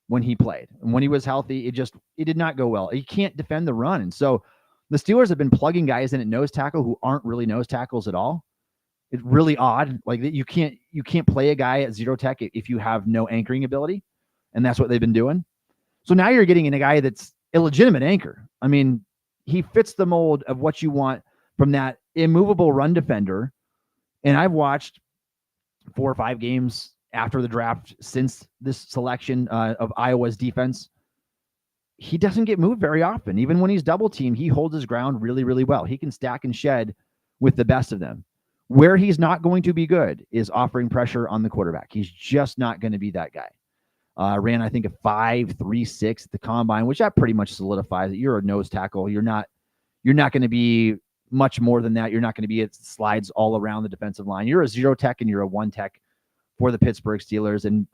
when he played. And when he was healthy, it did not go well. He can't defend the run. And so the Steelers have been plugging guys in at nose tackle who aren't really nose tackles at all. It's really odd. Like you can't play a guy at zero tech if you have no anchoring ability. And that's what they've been doing. So now you're getting in a guy that's a legitimate anchor. I mean, he fits the mold of what you want from that immovable run defender. And I've watched 4 or 5 games after the draft since this selection of Iowa's defense. He doesn't get moved very often. Even when he's double teamed, he holds his ground really, really well. He can stack and shed with the best of them. Where he's not going to be good is offering pressure on the quarterback. He's just not going to be that guy. Ran, I think, a 5.36 at the combine, which that pretty much solidifies that you're a nose tackle. You're not going to be much more than that. You're not going to be at slides all around the defensive line. You're a zero tech and you're a one tech for the Pittsburgh Steelers. And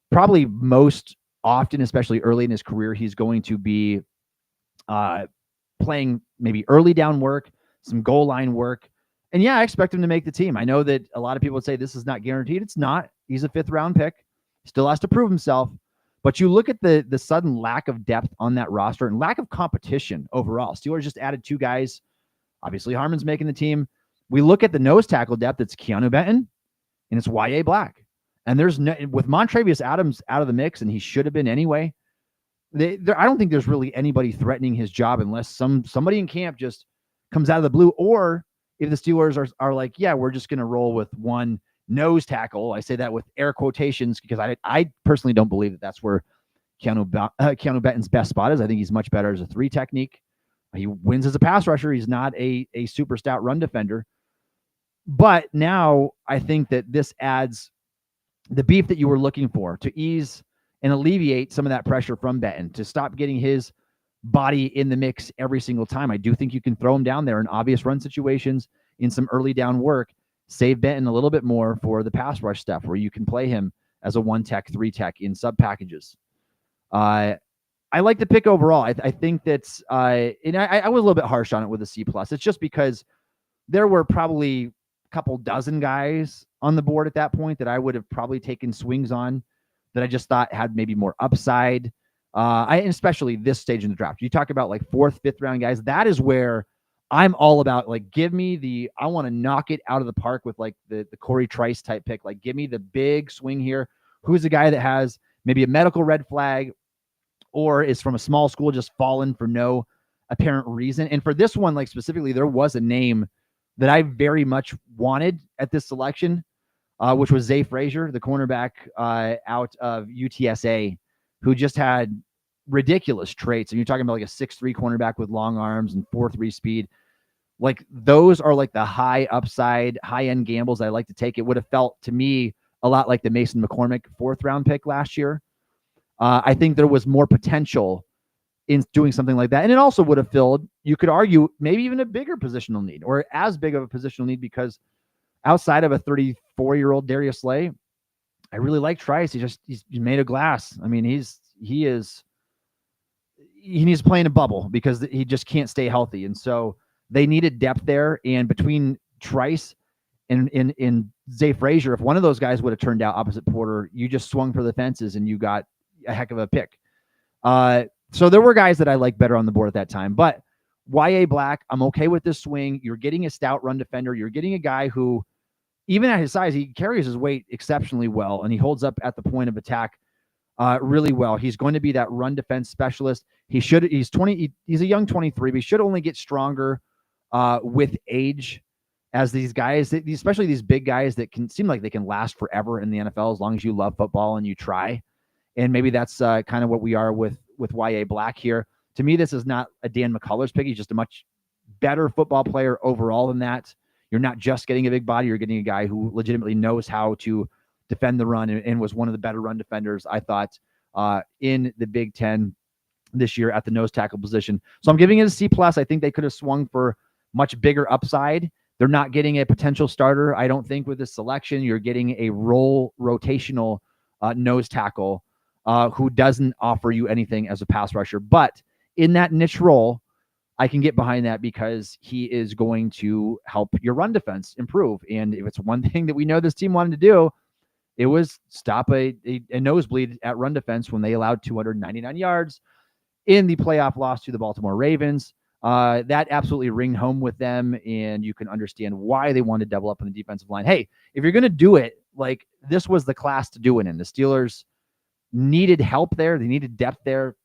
probably most often, especially early in his career, he's going to be playing maybe early down work, some goal line work. And yeah, I expect him to make the team. I know that a lot of people would say this is not guaranteed. It's not. He's a 5th round pick. Still has to prove himself. But you look at the sudden lack of depth on that roster and lack of competition overall. Steelers just added 2 guys. Obviously, Harmon's making the team. We look at the nose tackle depth. It's Keanu Benton and it's Y.A. Black. And there's with Montravius Adams out of the mix, and he should have been anyway. I don't think there's really anybody threatening his job unless somebody in camp just comes out of the blue, or if the Steelers are like, yeah, we're just going to roll with one nose tackle. I say that with air quotations because I personally don't believe that that's where Keanu Benton's best spot is. I think he's much better as a 3 technique. He wins as a pass rusher. He's not a super stout run defender. But now I think that this adds the beef that you were looking for to ease and alleviate some of that pressure from Benton, to stop getting his body in the mix every single time. I do think you can throw him down there in obvious run situations in some early down work, save Benton a little bit more for the pass rush stuff where you can play him as a 1 tech, 3 tech in sub packages. I like the pick overall. I think that's, and I was a little bit harsh on it with a C+. It's just because there were probably a couple dozen guys on the board at that point that I would have probably taken swings on that I just thought had maybe more upside. Especially this stage in the draft. You talk about like 4th, 5th round guys. That is where I'm all about, like, give me I want to knock it out of the park with like the Corey Trice type pick. Like, give me the big swing here. Who's the guy that has maybe a medical red flag or is from a small school, just fallen for no apparent reason. And for this one, like specifically, there was a name that I very much wanted at this selection, which was Zay Frazier, the cornerback out of UTSA, who just had ridiculous traits. And you're talking about like a 6'3" cornerback with long arms and 4.3 speed. Like those are like the high upside, high end gambles I like to take. It would have felt to me a lot like the Mason McCormick 4th round pick last year. I think there was more potential in doing something like that. And it also would have filled, you could argue, maybe even a bigger positional need, or as big of a positional need, because outside of a 34-year-old Darius Slay, I really like Trice. He's made of glass. I mean, he needs to play in a bubble because he just can't stay healthy. And so they needed depth there. And between Trice and Zay Frazier, if one of those guys would have turned out opposite Porter, you just swung for the fences and you got a heck of a pick. So there were guys that I like better on the board at that time. But Y.A. Black, I'm okay with this swing. You're getting a stout run defender. You're getting a guy who, even at his size, he carries his weight exceptionally well, and he holds up at the point of attack really well. He's going to be that run defense specialist. He's a young 23, but he should only get stronger with age, as these guys, especially these big guys that can seem like they can last forever in the NFL as long as you love football and you try. And maybe that's kind of what we are with Y.A. Black here. To me, this is not a Dan McCullers pick. He's just a much better football player overall than that. You're not just getting a big body. You're getting a guy who legitimately knows how to defend the run and was one of the better run defenders, I thought, in the Big Ten this year at the nose tackle position. So I'm giving it a C+. I think they could have swung for much bigger upside. They're not getting a potential starter, I don't think, with this selection. You're getting a rotational nose tackle who doesn't offer you anything as a pass rusher. But in that niche role, I can get behind that because he is going to help your run defense improve. And if it's one thing that we know this team wanted to do, it was stop a nosebleed at run defense when they allowed 299 yards in the playoff loss to the Baltimore Ravens. That absolutely ringed home with them, and you can understand why they wanted to double up on the defensive line. Hey, if you're going to do it, like, this was the class to do it in. The Steelers needed help there. They needed depth there,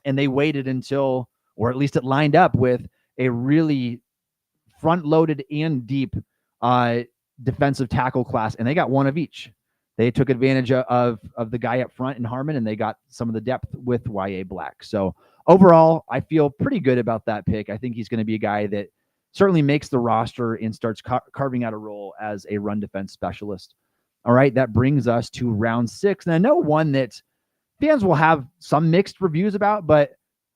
and they waited until, or at least it lined up with a really front-loaded and deep defensive tackle class, and they got one of each. They took advantage of the guy up front in Harmon, and they got some of the depth with Y.A. Black. So overall, I feel pretty good about that pick. I think he's going to be a guy that certainly makes the roster and starts carving out a role as a run defense specialist. All right, that brings us to round 6. And I know one that fans will have some mixed reviews about, but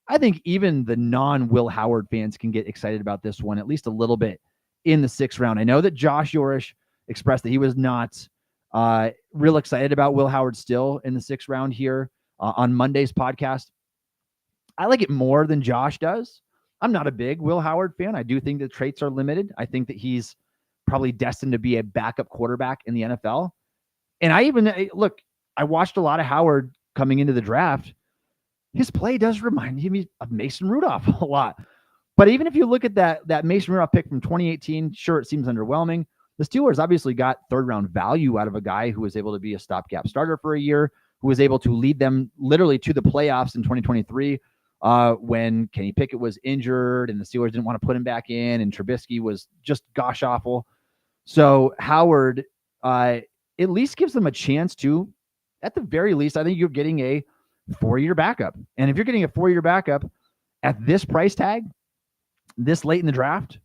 I think even the non-Will Howard fans can get excited about this one, at least a little bit, in the 6th round. I know that Josh Yorish expressed that he was not real excited about Will Howard still in the 6th round here on Monday's podcast. I like it more than Josh does. I'm not a big Will Howard fan. I do think the traits are limited. I think that he's probably destined to be a backup quarterback in the NFL. And I watched a lot of Howard coming into the draft. His play does remind me of Mason Rudolph a lot. But even if you look at that Mason Rudolph pick from 2018, sure, it seems underwhelming. The Steelers obviously got 3rd round value out of a guy who was able to be a stopgap starter for a year, who was able to lead them literally to the playoffs in 2023 when Kenny Pickett was injured and the Steelers didn't want to put him back in, and Trubisky was just gosh awful. So Howard at least gives them a chance to, at the very least, I think you're getting a 4-year backup. And if you're getting a 4-year backup at this price tag, this late in the draft,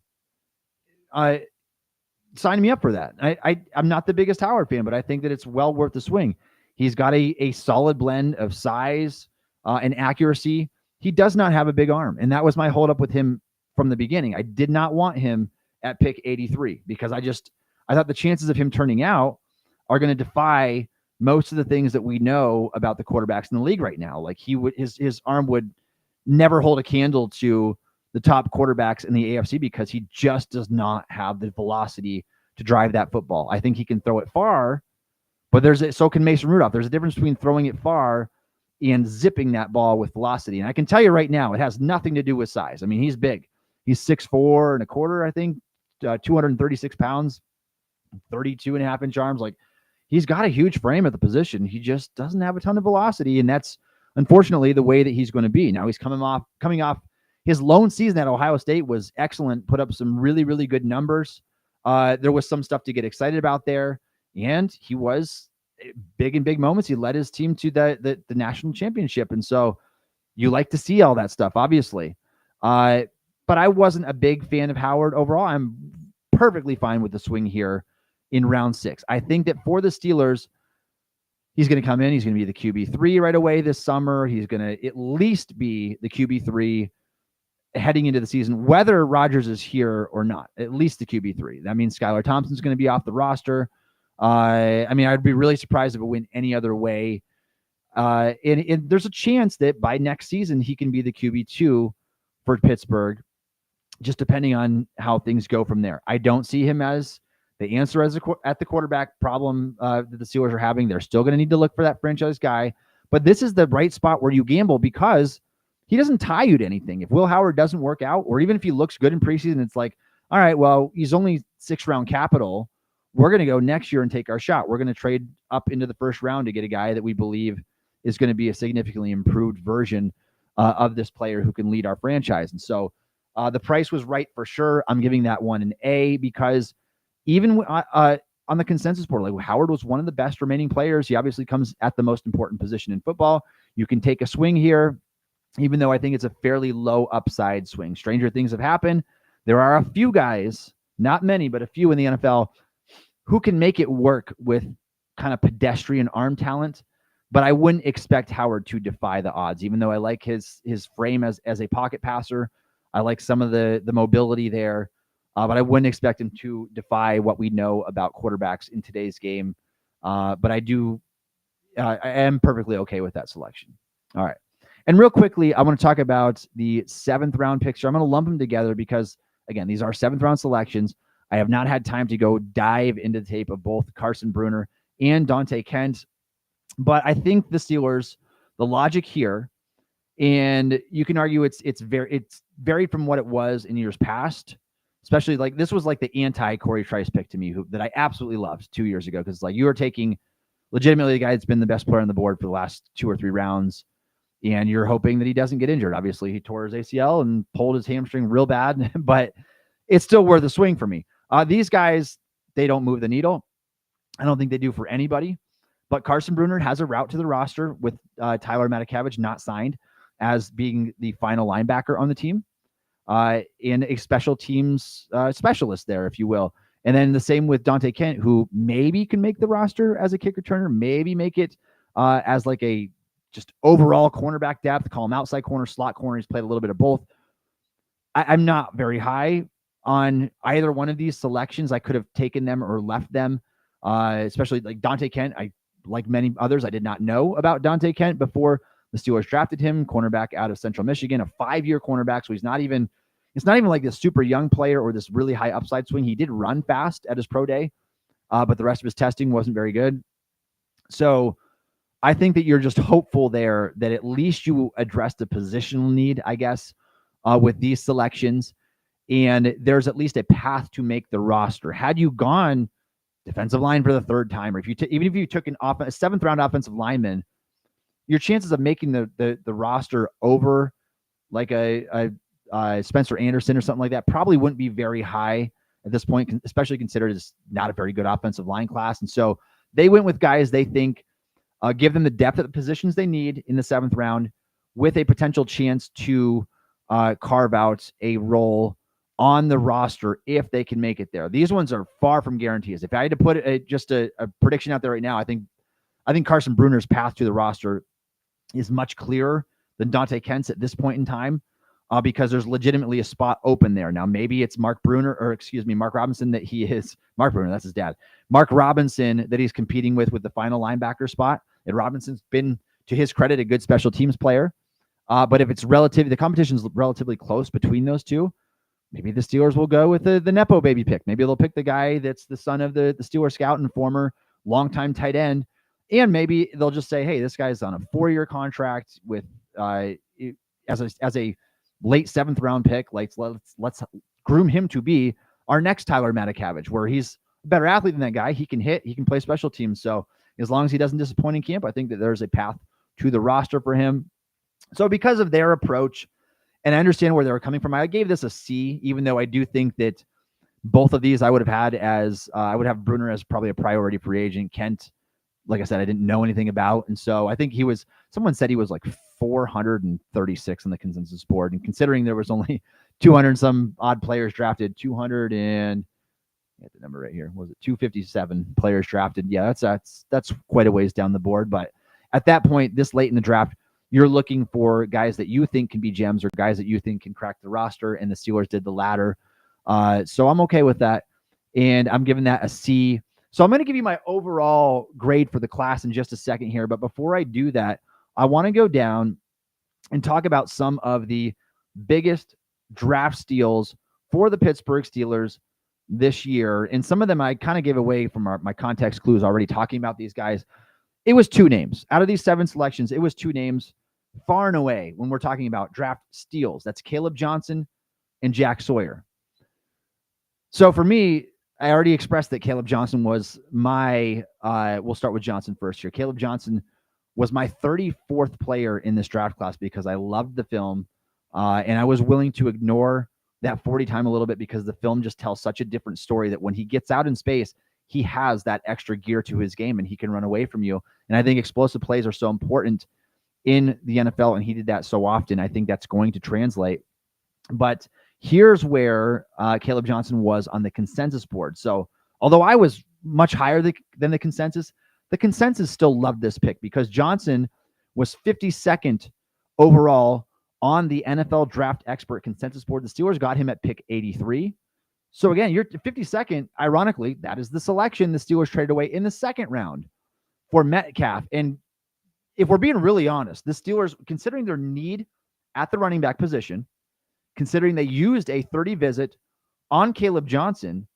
sign me up for that. I'm not the biggest Howard fan, but I think that it's well worth the swing. He's got a solid blend of size and accuracy. He does not have a big arm, and that was my holdup with him from the beginning. I did not want him at pick 83 because I thought the chances of him turning out are going to defy most of the things that we know about the quarterbacks in the league right now. Like his arm would never hold a candle to the top quarterbacks in the AFC because he just does not have the velocity to drive that football. I think he can throw it far, but so can Mason Rudolph. There's a difference between throwing it far and zipping that ball with velocity. And I can tell you right now, it has nothing to do with size. I mean, he's big. He's 6'4" and a quarter, I think, 236 pounds, 32.5-inch arms. Like, he's got a huge frame at the position. He just doesn't have a ton of velocity, and that's unfortunately the way that he's going to be. Now he's coming off his lone season at Ohio State was excellent, put up some really, really good numbers. There was some stuff to get excited about there, and he was big in big moments. He led his team to the national championship, and so you like to see all that stuff, obviously. But I wasn't a big fan of Howard overall. I'm perfectly fine with the swing here in round 6. I think that for the Steelers, he's going to come in. He's going to be the QB3 right away this summer. He's going to at least be the QB3 heading into the season, whether Rodgers is here or not, at least the QB3. That means Skylar Thompson's going to be off the roster. I mean, I'd be really surprised if it went any other way. And there's a chance that by next season, he can be the QB2 for Pittsburgh, just depending on how things go from there. I don't see him as the answer at the quarterback problem that the Steelers are having. They're still going to need to look for that franchise guy. But this is the right spot where you gamble because he doesn't tie you to anything. If Will Howard doesn't work out, or even if he looks good in preseason, it's like, all right, well, he's only 6th-round capital. We're going to go next year and take our shot. We're going to trade up into the 1st round to get a guy that we believe is going to be a significantly improved version of this player who can lead our franchise. And so the price was right for sure. I'm giving that one an A because even on the consensus board, like Howard was one of the best remaining players. He obviously comes at the most important position in football. You can take a swing here, even though I think it's a fairly low upside swing. Stranger things have happened. There are a few guys, not many, but a few in the NFL who can make it work with kind of pedestrian arm talent. But I wouldn't expect Howard to defy the odds, even though I like his frame as a pocket passer. I like some of the mobility there, but I wouldn't expect him to defy what we know about quarterbacks in today's game. But I am perfectly okay with that selection. All right. And real quickly, I want to talk about the 7th-round picks. I'm going to lump them together because, again, these are 7th-round selections. I have not had time to go dive into the tape of both Carson Bruner and Dante Kent. But I think the Steelers, the logic here, and you can argue it's varied from what it was in years past, especially like this was like the anti-Corey Trice pick to me, that I absolutely loved 2 years ago, because like you are taking legitimately the guy that's been the best player on the board for the last 2 or 3 rounds, and you're hoping that he doesn't get injured. Obviously, he tore his ACL and pulled his hamstring real bad, but it's still worth a swing for me. These guys, they don't move the needle. I don't think they do for anybody. But Carson Bruner has a route to the roster with Tyler Matakevich not signed as being the final linebacker on the team, and a special teams specialist there, if you will. And then the same with Dante Kent, who maybe can make the roster as a kick returner, maybe make it as like a just overall cornerback depth, call him outside corner, slot corner. He's played a little bit of both. I'm not very high on either one of these selections. I could have taken them or left them, especially like Dante Kent. Like many others, I did not know about Dante Kent before the Steelers drafted him, cornerback out of Central Michigan, a 5-year cornerback. So it's not even like this super young player or this really high upside swing. He did run fast at his pro day, but the rest of his testing wasn't very good. So I think that you're just hopeful there that at least you address the positional need, I guess, with these selections. And there's at least a path to make the roster. Had you gone defensive line for the 3rd time, or even if you took a 7th-round offensive lineman, your chances of making the roster over like a Spencer Anderson or something like that probably wouldn't be very high at this point, especially considered as not a very good offensive line class. And so they went with guys they think give them the depth at the positions they need in the 7th round, with a potential chance to carve out a role on the roster if they can make it there. These ones are far from guarantees. If I had to put just a prediction out there right now, I think Carson Bruner's path to the roster is much clearer than Dante Kent's at this point in time, because there's legitimately a spot open there. Now, maybe it's Mark Robinson that he is. Mark Bruner, that's his dad. Mark Robinson that he's competing with the final linebacker spot. And Robinson's been, to his credit, a good special teams player. But if it's the competition's relatively close between those two, maybe the Steelers will go with the Nepo baby pick. Maybe they'll pick the guy that's the son of the Steelers scout and former longtime tight end. And maybe they'll just say, hey, this guy's on a 4-year contract with as a late 7th-round pick. Let's groom him to be our next Tyler Matakevich, where he's a better athlete than that guy. He can hit, he can play special teams. So as long as he doesn't disappoint in camp, I think that there's a path to the roster for him. So because of their approach And I understand where they were coming from. I gave this a C, even though I do think that both of these I would have had as I would have Bruner as probably a priority free agent. Kent, like I said, I didn't know anything about. And so I think someone said he was like 436 on the consensus board. And considering there was only 200 some odd players drafted, 200 and get the number right here. Was it 257 players drafted? Yeah, that's quite a ways down the board. But at that point, this late in the draft, you're looking for guys that you think can be gems or guys that you think can crack the roster. And the Steelers did the latter. So I'm okay with that. And I'm giving that a C. So I'm going to give you my overall grade for the class in just a second here. But before I do that, I want to go down and talk about some of the biggest draft steals for the Pittsburgh Steelers this year. And some of them I kind of gave away from my context clues already talking about these guys. It was 2 names. Out of these 7 selections, it was 2 names far and away when we're talking about draft steals. That's Caleb Johnson and Jack Sawyer. So for me, I already expressed that Caleb Johnson was my, we'll start with Johnson first here. Caleb Johnson was my 34th player in this draft class because I loved the film, and I was willing to ignore that 40 time a little bit because the film just tells such a different story that when he gets out in space, he has that extra gear to his game and he can run away from you. And I think explosive plays are so important in the NFL, and he did that so often. I think that's going to translate. But here's where Caleb Johnson was on the consensus board. So although I was much higher than the consensus still loved this pick because Johnson was 52nd overall on the NFL Draft Expert consensus board. The Steelers got him at pick 83. So again, you're 52nd. Ironically, that is the selection the Steelers traded away in the 2nd round for Metcalf. And if we're being really honest, the Steelers, considering their need at the running back position, considering they used a 30 visit on Caleb Johnson,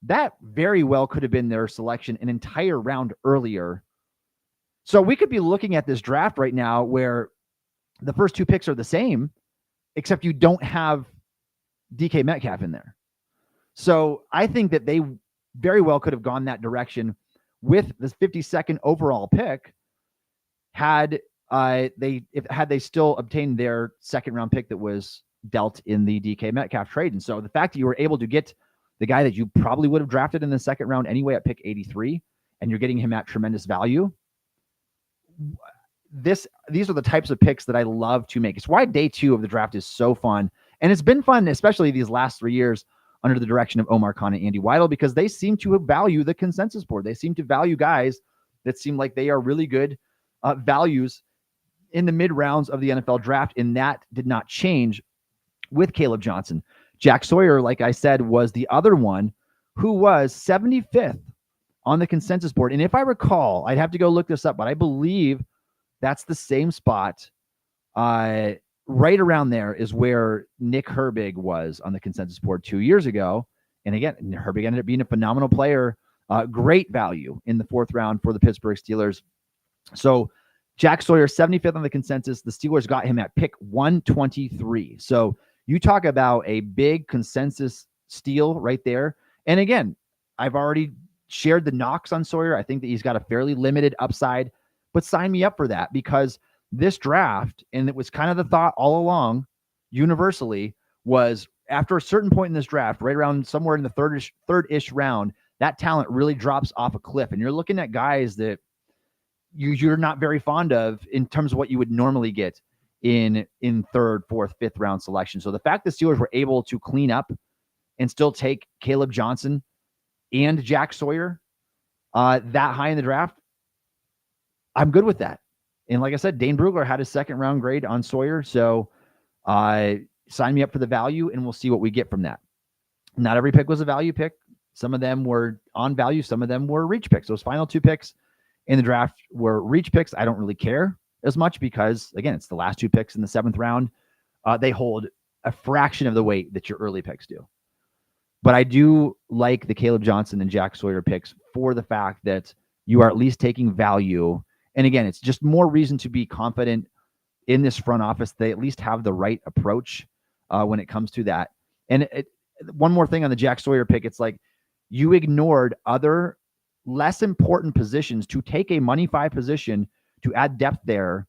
that very well could have been their selection an entire round earlier. So we could be looking at this draft right now where the first 2 picks are the same, except you don't have DK Metcalf in there. So I think that they very well could have gone that direction with this 52nd overall pick had they still obtained their 2nd round pick that was dealt in the DK Metcalf trade. And so the fact that you were able to get the guy that you probably would have drafted in the 2nd round anyway at pick 83, and you're getting him at tremendous value. These are the types of picks that I love to make. It's why day 2 of the draft is so fun. And it's been fun, especially these last 3 years under the direction of Omar Khan and Andy Weidel, because they seem to value the consensus board. They seem to value guys that seem like they are really good values in the mid rounds of the NFL draft. And that did not change with Caleb Johnson. Jack Sawyer, like I said, was the other one who was 75th on the consensus board. And if I recall, I'd have to go look this up, but I believe that's the same spot. Right around there is where Nick Herbig was on the consensus board 2 years ago. And again, Herbig ended up being a phenomenal player, great value in the 4th round for the Pittsburgh Steelers. So Jack Sawyer, 75th on the consensus. The Steelers got him at pick 123. So you talk about a big consensus steal right there. And again, I've already shared the knocks on Sawyer. I think that he's got a fairly limited upside, but sign me up for that because this draft, and it was kind of the thought all along universally, was after a certain point in this draft, right around somewhere in the third-ish round, that talent really drops off a cliff. And you're looking at guys that you're not very fond of in terms of what you would normally get in 3rd, 4th, 5th round selection. So the fact the Steelers were able to clean up and still take Caleb Johnson and Jack Sawyer that high in the draft, I'm good with that. And like I said, Dane Brugler had his 2nd round grade on Sawyer. So sign me up for the value and we'll see what we get from that. Not every pick was a value pick. Some of them were on value. Some of them were reach picks. Those final 2 picks in the draft were reach picks. I don't really care as much because, again, it's the last 2 picks in the 7th round. They hold a fraction of the weight that your early picks do. But I do like the Caleb Johnson and Jack Sawyer picks for the fact that you are at least taking value. And again, it's just more reason to be confident in this front office. They at least have the right approach when it comes to that. And one more thing on the Jack Sawyer pick, it's like you ignored other less important positions to take a money 5 position to add depth there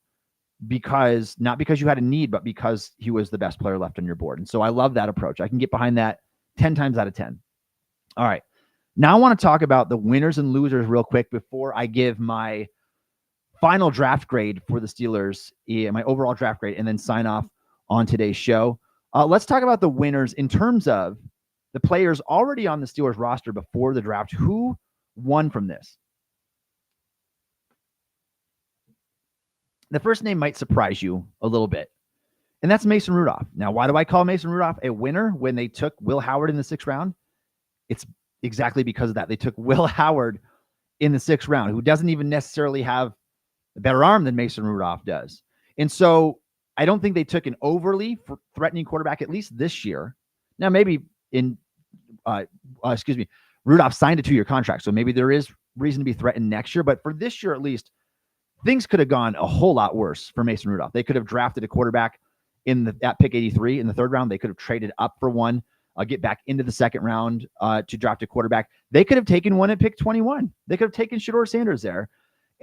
not because you had a need, but because he was the best player left on your board. And so I love that approach. I can get behind that 10 times out of 10. All right. Now I want to talk about the winners and losers real quick before I give my final draft grade for the Steelers, my overall draft grade, and then sign off on today's show. Let's talk about the winners in terms of the players already on the Steelers roster before the draft. Who won from this? The first name might surprise you a little bit, and that's Mason Rudolph. Now, why do I call Mason Rudolph a winner when they took Will Howard in the 6th round? It's exactly because of that. They took Will Howard in the 6th round, who doesn't even necessarily have a better arm than Mason Rudolph does. And so I don't think they took an overly threatening quarterback, at least this year. Now, maybe Rudolph signed a 2-year contract, so maybe there is reason to be threatened next year. But for this year, at least, things could have gone a whole lot worse for Mason Rudolph. They could have drafted a quarterback at pick 83 in the 3rd round. They could have traded up for one, get back into the 2nd round to draft a quarterback. They could have taken one at pick 21. They could have taken Shedeur Sanders there.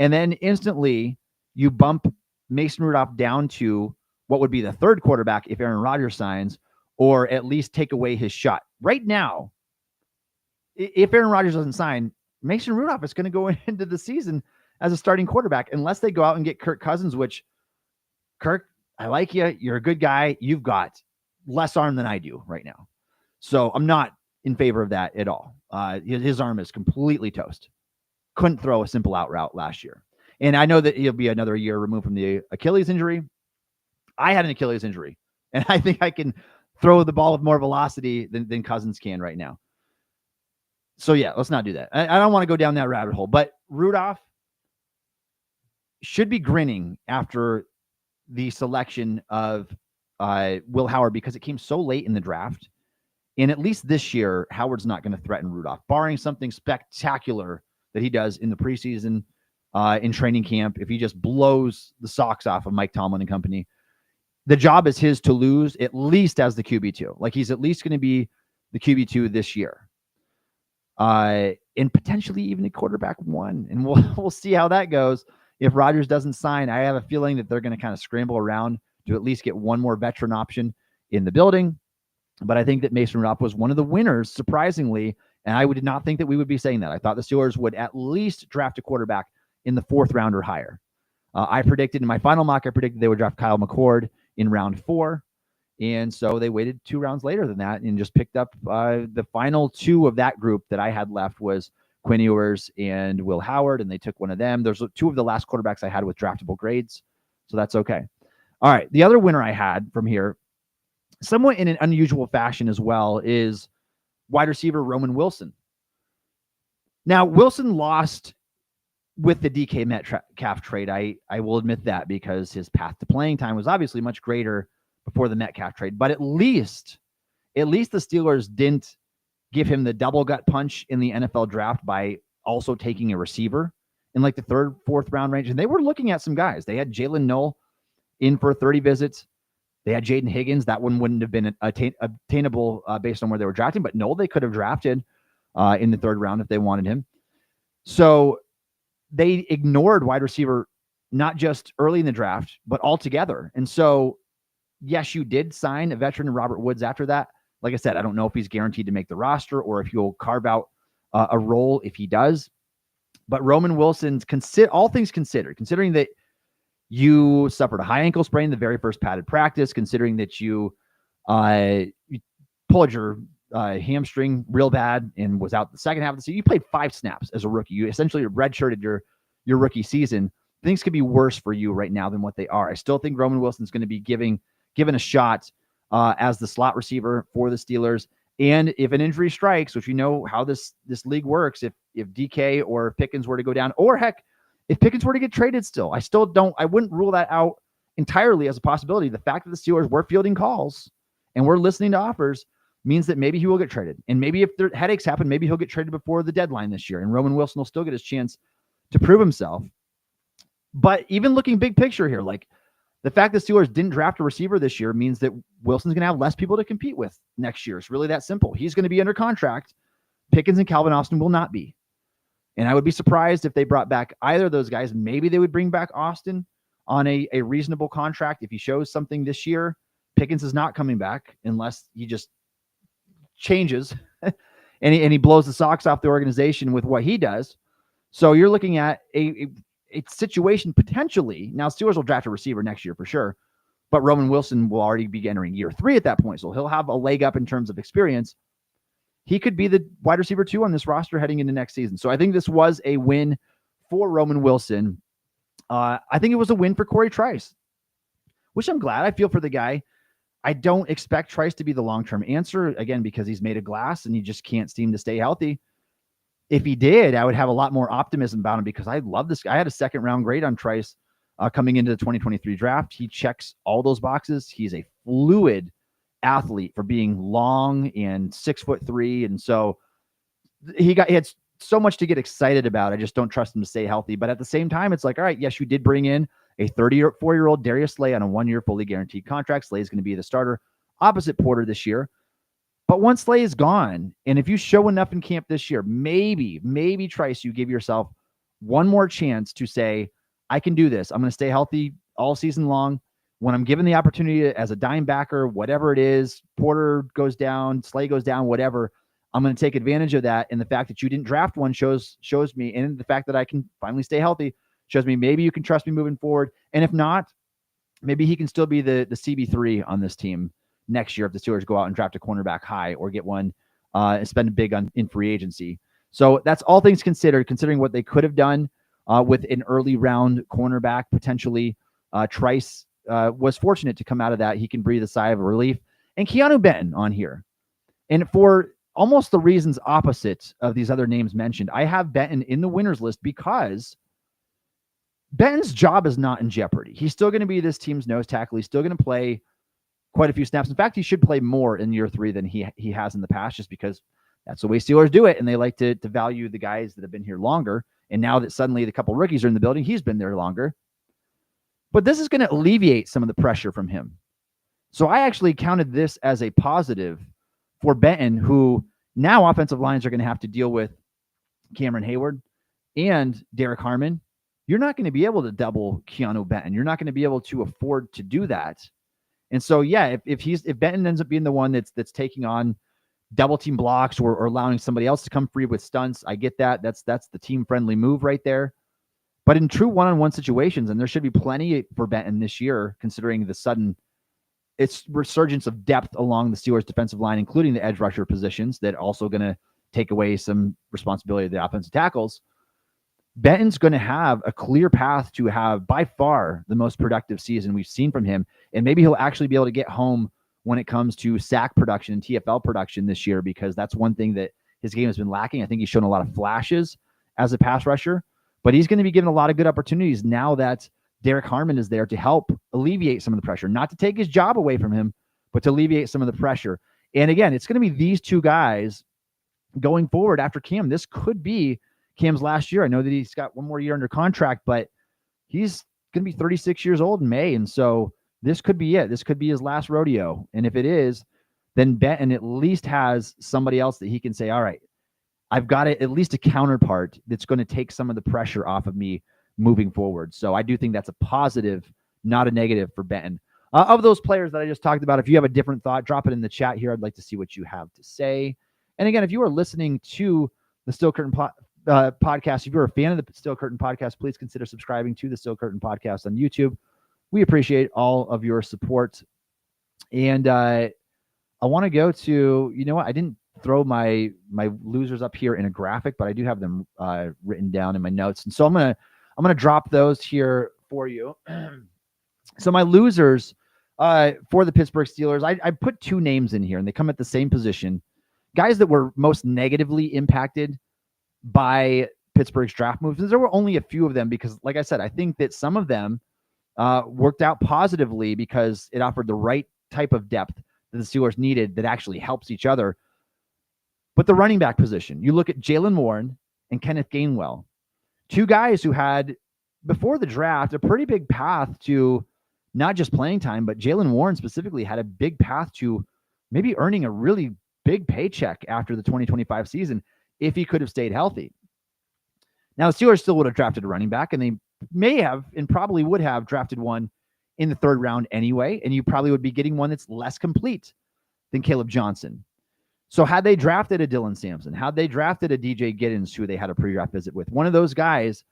And then instantly you bump Mason Rudolph down to what would be the 3rd quarterback if Aaron Rodgers signs, or at least take away his shot. Right now, if Aaron Rodgers doesn't sign, Mason Rudolph is going to go into the season as a starting quarterback, unless they go out and get Kirk Cousins, which, Kirk, I like you. You're a good guy. You've got less arm than I do right now. So I'm not in favor of that at all. His arm is completely toast. Couldn't throw a simple out route last year. And I know that he'll be another year removed from the Achilles injury. I had an Achilles injury, and I think I can throw the ball with more velocity than Cousins can right now. So yeah, let's not do that. I don't want to go down that rabbit hole, but Rudolph should be grinning after the selection of Will Howard, because it came so late in the draft. And at least this year, Howard's not going to threaten Rudolph, barring something spectacular that he does in the preseason, in training camp. If he just blows the socks off of Mike Tomlin and company, the job is his to lose, at least as the QB2. Like, he's at least going to be the QB2 this year. And potentially even a quarterback 1. And we'll see how that goes. If Rodgers doesn't sign, I have a feeling that they're going to kind of scramble around to at least get one more veteran option in the building. But I think that Mason Rudolph was one of the winners, surprisingly, and I did not think that we would be saying that. I thought the Steelers would at least draft a quarterback in the 4th round or higher. I predicted in my final mock, they would draft Kyle McCord in round 4. And so they waited 2 rounds later than that and just picked up the final 2 of that group that I had left was Quinn Ewers and Will Howard, and they took one of them. There's 2 of the last quarterbacks I had with draftable grades, so that's okay. All right, the other winner I had from here, somewhat in an unusual fashion as well, is wide receiver Roman Wilson. Now, Wilson lost with the DK Metcalf trade. I will admit that, because his path to playing time was obviously much greater before the Metcalf trade. But at least the Steelers didn't give him the double gut punch in the NFL draft by also taking a receiver in like the 3rd, 4th round range. And they were looking at some guys. They had Jalen Noel in for 30 visits. They had Jaden Higgins. That one wouldn't have been obtainable based on where they were drafting, but Noel they could have drafted in the 3rd round if they wanted him. So they ignored wide receiver, not just early in the draft, but altogether. And so, yes, you did sign a veteran, Robert Woods, after that. Like I said, I don't know if he's guaranteed to make the roster or if he'll carve out a role if he does. But Roman Wilson's, all things considered, considering that you suffered a high ankle sprain the very first padded practice, considering that you pulled your hamstring real bad and was out the second half of the season. You played 5 snaps as a rookie. You essentially redshirted your rookie season. Things could be worse for you right now than what they are. I still think Roman Wilson's going to be given a shot as the slot receiver for the Steelers. And if an injury strikes, which you know how this league works, if DK or Pickens were to go down, or heck, if Pickens were to get traded still, I wouldn't rule that out entirely as a possibility. The fact that the Steelers were fielding calls and we're listening to offers means that maybe he will get traded. And maybe if their headaches happen, maybe he'll get traded before the deadline this year. And Roman Wilson will still get his chance to prove himself. But even looking big picture here, like the fact that Steelers didn't draft a receiver this year means that Wilson's going to have less people to compete with next year. It's really that simple. He's going to be under contract. Pickens and Calvin Austin will not be. And I would be surprised if they brought back either of those guys. Maybe they would bring back Austin on a reasonable contract. If he shows something this year, Pickens is not coming back unless he just changes and he blows the socks off the organization with what he does. So you're looking at a situation potentially. Now, Steelers will draft a receiver next year for sure, but Roman Wilson will already be entering year 3 at that point. So he'll have a leg up in terms of experience. He could be the wide receiver 2 on this roster heading into next season. So I think this was a win for Roman Wilson. I think it was a win for Corey Trice, which I'm glad. I feel for the guy. I don't expect Trice to be the long-term answer, again, because he's made of glass and he just can't seem to stay healthy. If he did, I would have a lot more optimism about him because I love this guy. I had a second-round grade on Trice coming into the 2023 draft. He checks all those boxes. He's a fluid athlete for being long and 6'3", and so he had so much to get excited about. I just don't trust him to stay healthy. But at the same time, it's like, all right, yes, you did bring in a 34-year-old Darius Slay on a 1-year fully guaranteed contract. Slay is going to be the starter opposite Porter this year. But once Slay is gone, and if you show enough in camp this year, maybe Trice, you give yourself one more chance to say, I can do this. I'm going to stay healthy all season long. When I'm given the opportunity as a dime backer, whatever it is, Porter goes down, Slay goes down, whatever, I'm going to take advantage of that. And the fact that you didn't draft one shows me, and the fact that I can finally stay healthy shows me maybe you can trust me moving forward. And if not, maybe he can still be the CB3 on this team next year if the Steelers go out and draft a cornerback high or get one and spend big in free agency. So that's all things considered, considering what they could have done with an early round cornerback potentially. Trice was fortunate to come out of that. He can breathe a sigh of relief. And Keanu Benton on here. And for almost the reasons opposite of these other names mentioned, I have Benton in the winners list because Benton's job is not in jeopardy. He's still going to be this team's nose tackle. He's still going to play quite a few snaps. In fact, he should play more in year 3 than he has in the past, just because that's the way Steelers do it. And they like to value the guys that have been here longer. And now that suddenly the couple rookies are in the building, he's been there longer. But this is going to alleviate some of the pressure from him. So I actually counted this as a positive for Benton, who now offensive lines are going to have to deal with Cameron Hayward and Derek Harmon. You're not going to be able to double Keanu Benton. You're not going to be able to afford to do that. And so, yeah, if Benton ends up being the one that's taking on double team blocks or allowing somebody else to come free with stunts, I get that. That's the team friendly move right there. But in true one-on-one situations, and there should be plenty for Benton this year, considering the sudden resurgence of depth along the Steelers defensive line, including the edge rusher positions, that also going to take away some responsibility of the offensive tackles. Benton's going to have a clear path to have by far the most productive season we've seen from him. And maybe he'll actually be able to get home when it comes to sack production and TFL production this year, because that's one thing that his game has been lacking. I think he's shown a lot of flashes as a pass rusher, but he's going to be given a lot of good opportunities now that Derek Harmon is there to help alleviate some of the pressure, not to take his job away from him, but to alleviate some of the pressure. And again, it's going to be these two guys going forward after Cam. This could be Cam's last year. I know that he's got one more year under contract, but he's going to be 36 years old in May. And so this could be it. This could be his last rodeo. And if it is, then Benton at least has somebody else that he can say, all right, I've got at least a counterpart that's going to take some of the pressure off of me moving forward. So I do think that's a positive, not a negative for Benton. Of those players that I just talked about, if you have a different thought, drop it in the chat here. I'd like to see what you have to say. And again, if you are listening to the Steel Curtain podcast, if you're a fan of the Steel Curtain podcast, please consider subscribing to the Steel Curtain podcast on YouTube. We appreciate all of your support. And I want to go to, you know what? I didn't throw my losers up here in a graphic, but I do have them written down in my notes. And so I'm gonna drop those here for you. So my losers for the Pittsburgh Steelers, I put 2 names in here, and they come at the same position. Guys that were most negatively impacted by Pittsburgh's draft moves. There were only a few of them because, like I said, I think that some of them worked out positively because it offered the right type of depth that the Steelers needed that actually helps each other. But the running back position, you look at Jaylen Warren and Kenneth Gainwell, 2 guys who had, before the draft, a pretty big path to not just playing time, but Jaylen Warren specifically had a big path to maybe earning a really big paycheck after the 2025 season if he could have stayed healthy. Now, the Steelers still would have drafted a running back, and they may have and probably would have drafted one in the third round anyway, and you probably would be getting one that's less complete than Caleb Johnson. So had they drafted a Dylan Sampson, had they drafted a DJ Giddens, who they had a pre-draft visit with, one of those guys,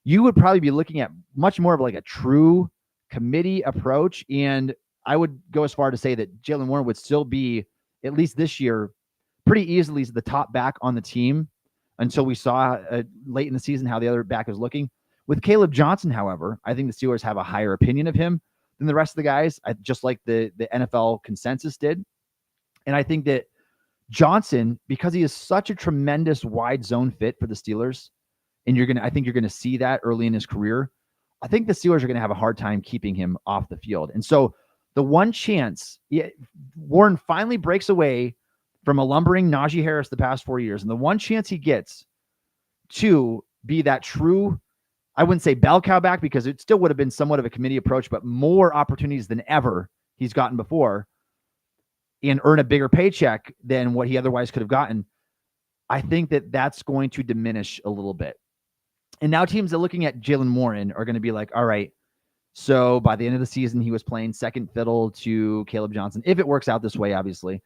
you would probably be looking at much more of like a true committee approach. And I would go as far to say that Jaylen Warren would still be, at least this year, pretty easily the top back on the team until we saw late in the season how the other back is looking. With Caleb Johnson, however, I think the Steelers have a higher opinion of him than the rest of the guys, just like the NFL consensus did. And I think that Johnson, because he is such a tremendous wide zone fit for the Steelers, and I think you're going to see that early in his career, I think the Steelers are going to have a hard time keeping him off the field. And so the one chance Warren finally breaks away from a lumbering Najee Harris the past 4 years, and the one chance he gets to be that true, I wouldn't say bell cow back because it still would have been somewhat of a committee approach, but more opportunities than ever he's gotten before, and earn a bigger paycheck than what he otherwise could have gotten, I think that that's going to diminish a little bit. And now teams that are looking at Jaylen Warren are going to be like, all right, so by the end of the season, he was playing second fiddle to Caleb Johnson. If it works out this way, obviously.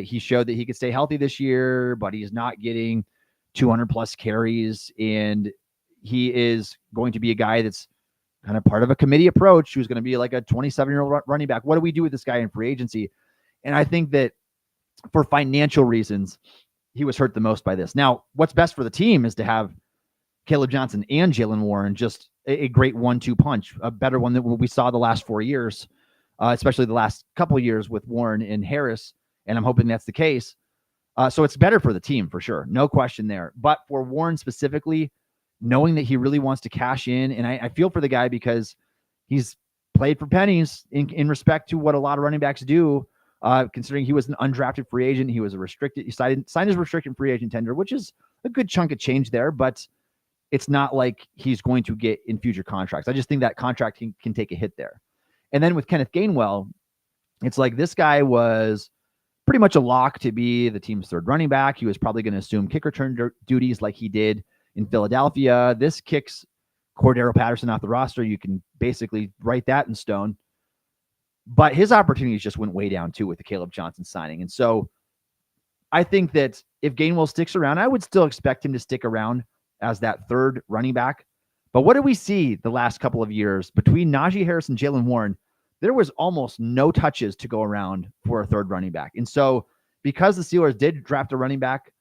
He showed that he could stay healthy this year, but he's not getting 200 plus carries. And he is going to be a guy that's kind of part of a committee approach who's going to be like a 27-year-old running back. What do we do with this guy in free agency? And I think that for financial reasons, he was hurt the most by this. Now, what's best for the team is to have Caleb Johnson and Jaylen Warren, just a great 1-2 punch, a better one than we saw the last 4 years, especially the last couple of years with Warren and Harris. And I'm hoping that's the case. So it's better for the team for sure. No question there. But for Warren specifically, knowing that he really wants to cash in, and I feel for the guy because he's played for pennies in respect to what a lot of running backs do. Considering he was an undrafted free agent, he was he signed his restricted free agent tender, which is a good chunk of change there, but it's not like he's going to get in future contracts. I just think that contract can take a hit there. And then with Kenneth Gainwell, it's like this guy was pretty much a lock to be the team's third running back. He was probably going to assume kick return duties like he did in Philadelphia. This kicks Cordero Patterson off the roster. You can basically write that in stone. But his opportunities just went way down too with the Caleb Johnson signing. And so I think that if Gainwell sticks around, I would still expect him to stick around as that third running back. But what did we see the last couple of years between Najee Harris and Jaylen Warren? There was almost no touches to go around for a third running back. And so because the Steelers did draft a running back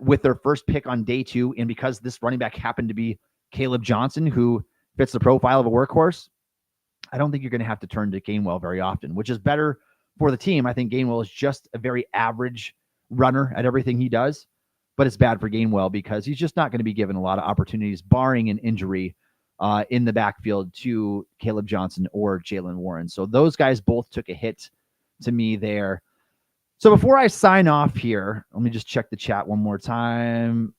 with their first pick on day 2, and because this running back happened to be Caleb Johnson, who fits the profile of a workhorse, I don't think you're going to have to turn to Gainwell very often, which is better for the team. I think Gainwell is just a very average runner at everything he does, but it's bad for Gainwell because he's just not going to be given a lot of opportunities, barring an injury in the backfield to Caleb Johnson or Jaylen Warren. So those guys both took a hit to me there. So before I sign off here, let me just check the chat one more time.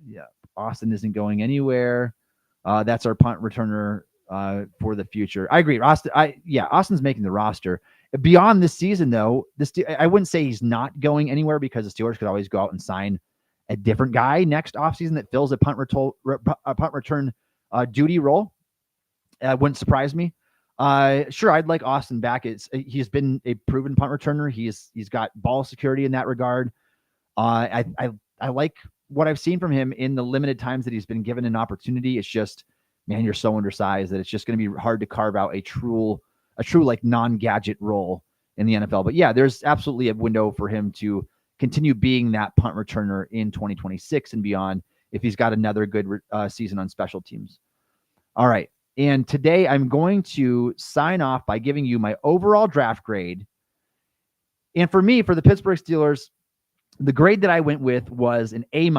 Yeah, Austin isn't going anywhere. That's our punt returner for the future. I agree. Austin's making the roster. Beyond this season, though, I wouldn't say he's not going anywhere because the Steelers could always go out and sign a different guy next offseason that fills a punt return duty role. Wouldn't surprise me. Sure, I'd like Austin back. He's been a proven punt returner. He's got ball security in that regard. I like what I've seen from him in the limited times that he's been given an opportunity. It's just, man, you're so undersized that it's just going to be hard to carve out a true like non-gadget role in the NFL. But yeah, there's absolutely a window for him to continue being that punt returner in 2026 and beyond if he's got another good season on special teams. All right. And today I'm going to sign off by giving you my overall draft grade. And for me, for the Pittsburgh Steelers, the grade that I went with was an A-.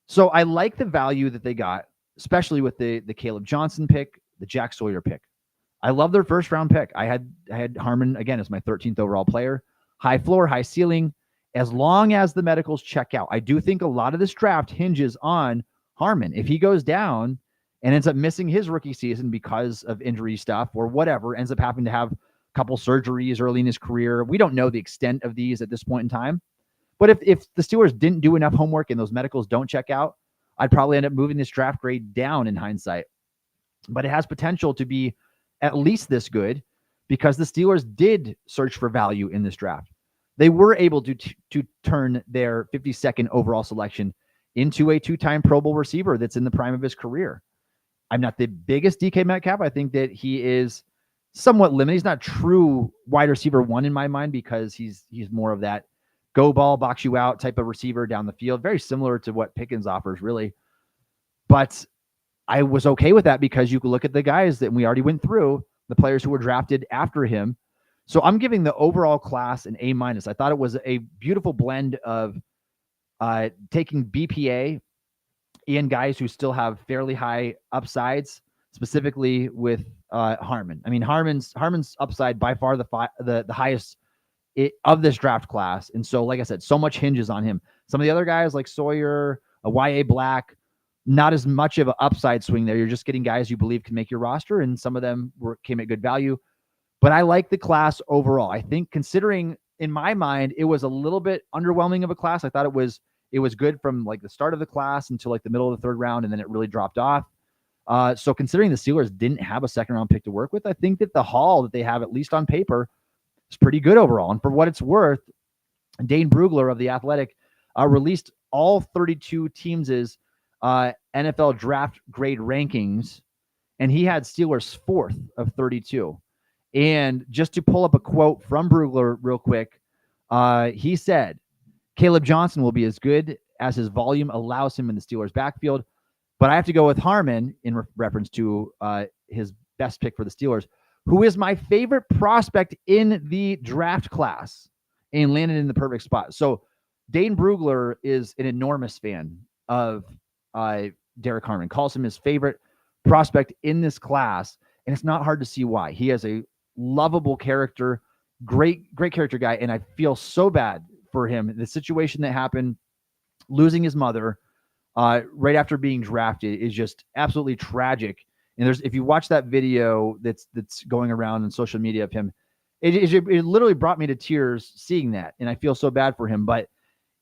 So I like the value that they got, especially with the Caleb Johnson pick, the Jack Sawyer pick. I love their first round pick. I had Harmon again as my 13th overall player. High floor, high ceiling, as long as the medicals check out. I do think a lot of this draft hinges on Harmon. If he goes down and ends up missing his rookie season because of injury stuff or whatever, ends up having to have a couple surgeries early in his career. We don't know the extent of these at this point in time. But if the Steelers didn't do enough homework and those medicals don't check out, I'd probably end up moving this draft grade down in hindsight. But it has potential to be at least this good because the Steelers did search for value in this draft. They were able to turn their 52nd overall selection into a 2-time Pro Bowl receiver that's in the prime of his career. I'm not the biggest DK Metcalf. I think that he is somewhat limited. He's not true wide receiver 1 in my mind because he's more of that go ball, box you out type of receiver down the field. Very similar to what Pickens offers, really. But I was okay with that because you could look at the guys that we already went through, the players who were drafted after him. So I'm giving the overall class an A-. I thought it was a beautiful blend of taking BPA and guys who still have fairly high upsides, specifically with Harmon. I mean, Harmon's upside by far the highest of this draft class. And so, like I said, so much hinges on him. Some of the other guys like Sawyer, YA Black, not as much of an upside swing there. You're just getting guys you believe can make your roster, and some of them came at good value. But I like the class overall. I think considering, in my mind, it was a little bit underwhelming of a class. I thought it was good from like the start of the class until like the middle of the third round, and then it really dropped off. So considering the Steelers didn't have a second-round pick to work with, I think that the haul that they have, at least on paper, is pretty good overall. And for what it's worth, Dane Brugler of The Athletic released all 32 teams' NFL draft grade rankings, and he had Steelers 4th of 32. And just to pull up a quote from Brugler real quick, he said, Caleb Johnson will be as good as his volume allows him in the Steelers backfield, but I have to go with Harmon in reference to his best pick for the Steelers, who is my favorite prospect in the draft class and landed in the perfect spot. So Dane Brugler is an enormous fan of Derek Harmon, calls him his favorite prospect in this class. And it's not hard to see why. He has a lovable character, great character guy. And I feel so bad for him. The situation that happened, losing his mother right after being drafted, is just absolutely tragic. And if you watch that video that's going around on social media of him, it literally brought me to tears seeing that. And I feel so bad for him, but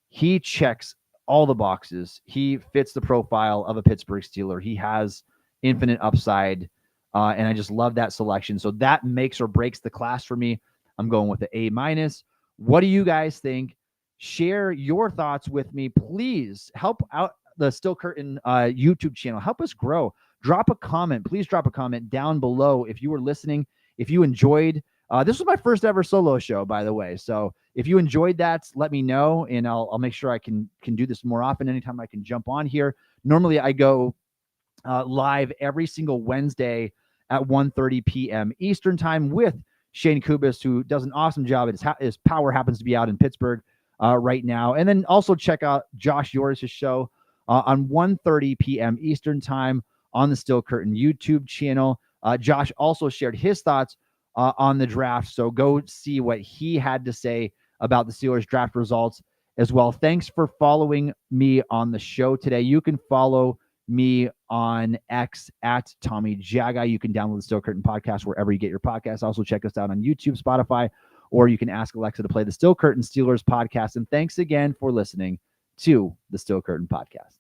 he checks all the boxes. He fits the profile of a Pittsburgh Steeler. He has infinite upside. And I just love that selection. So that makes or breaks the class for me. I'm going with the A-. What do you guys think? Share your thoughts with me. Please help out the Still Curtain YouTube channel. Help us grow. Drop a comment. Please drop a comment down below if you were listening. If you enjoyed, this was my first ever solo show, by the way. So if you enjoyed that, let me know, and I'll make sure I can do this more often. Anytime I can jump on here. Normally I go live every single Wednesday at 1:30 p.m. Eastern time with Shane Kubis, who does an awesome job. His power happens to be out in Pittsburgh right now. And then also check out Josh Yoris' show on 1:30 p.m. Eastern time on the Still Curtain YouTube channel. Josh also shared his thoughts on the draft. So go see what he had to say about the Steelers draft results as well. Thanks for following me on the show today. You can follow me on X at Tommy Jaggi. You can download the Still Curtain podcast wherever you get your podcasts. Also check us out on YouTube, Spotify, or you can ask Alexa to play the Still Curtain Steelers podcast. And thanks again for listening to the Still Curtain podcast.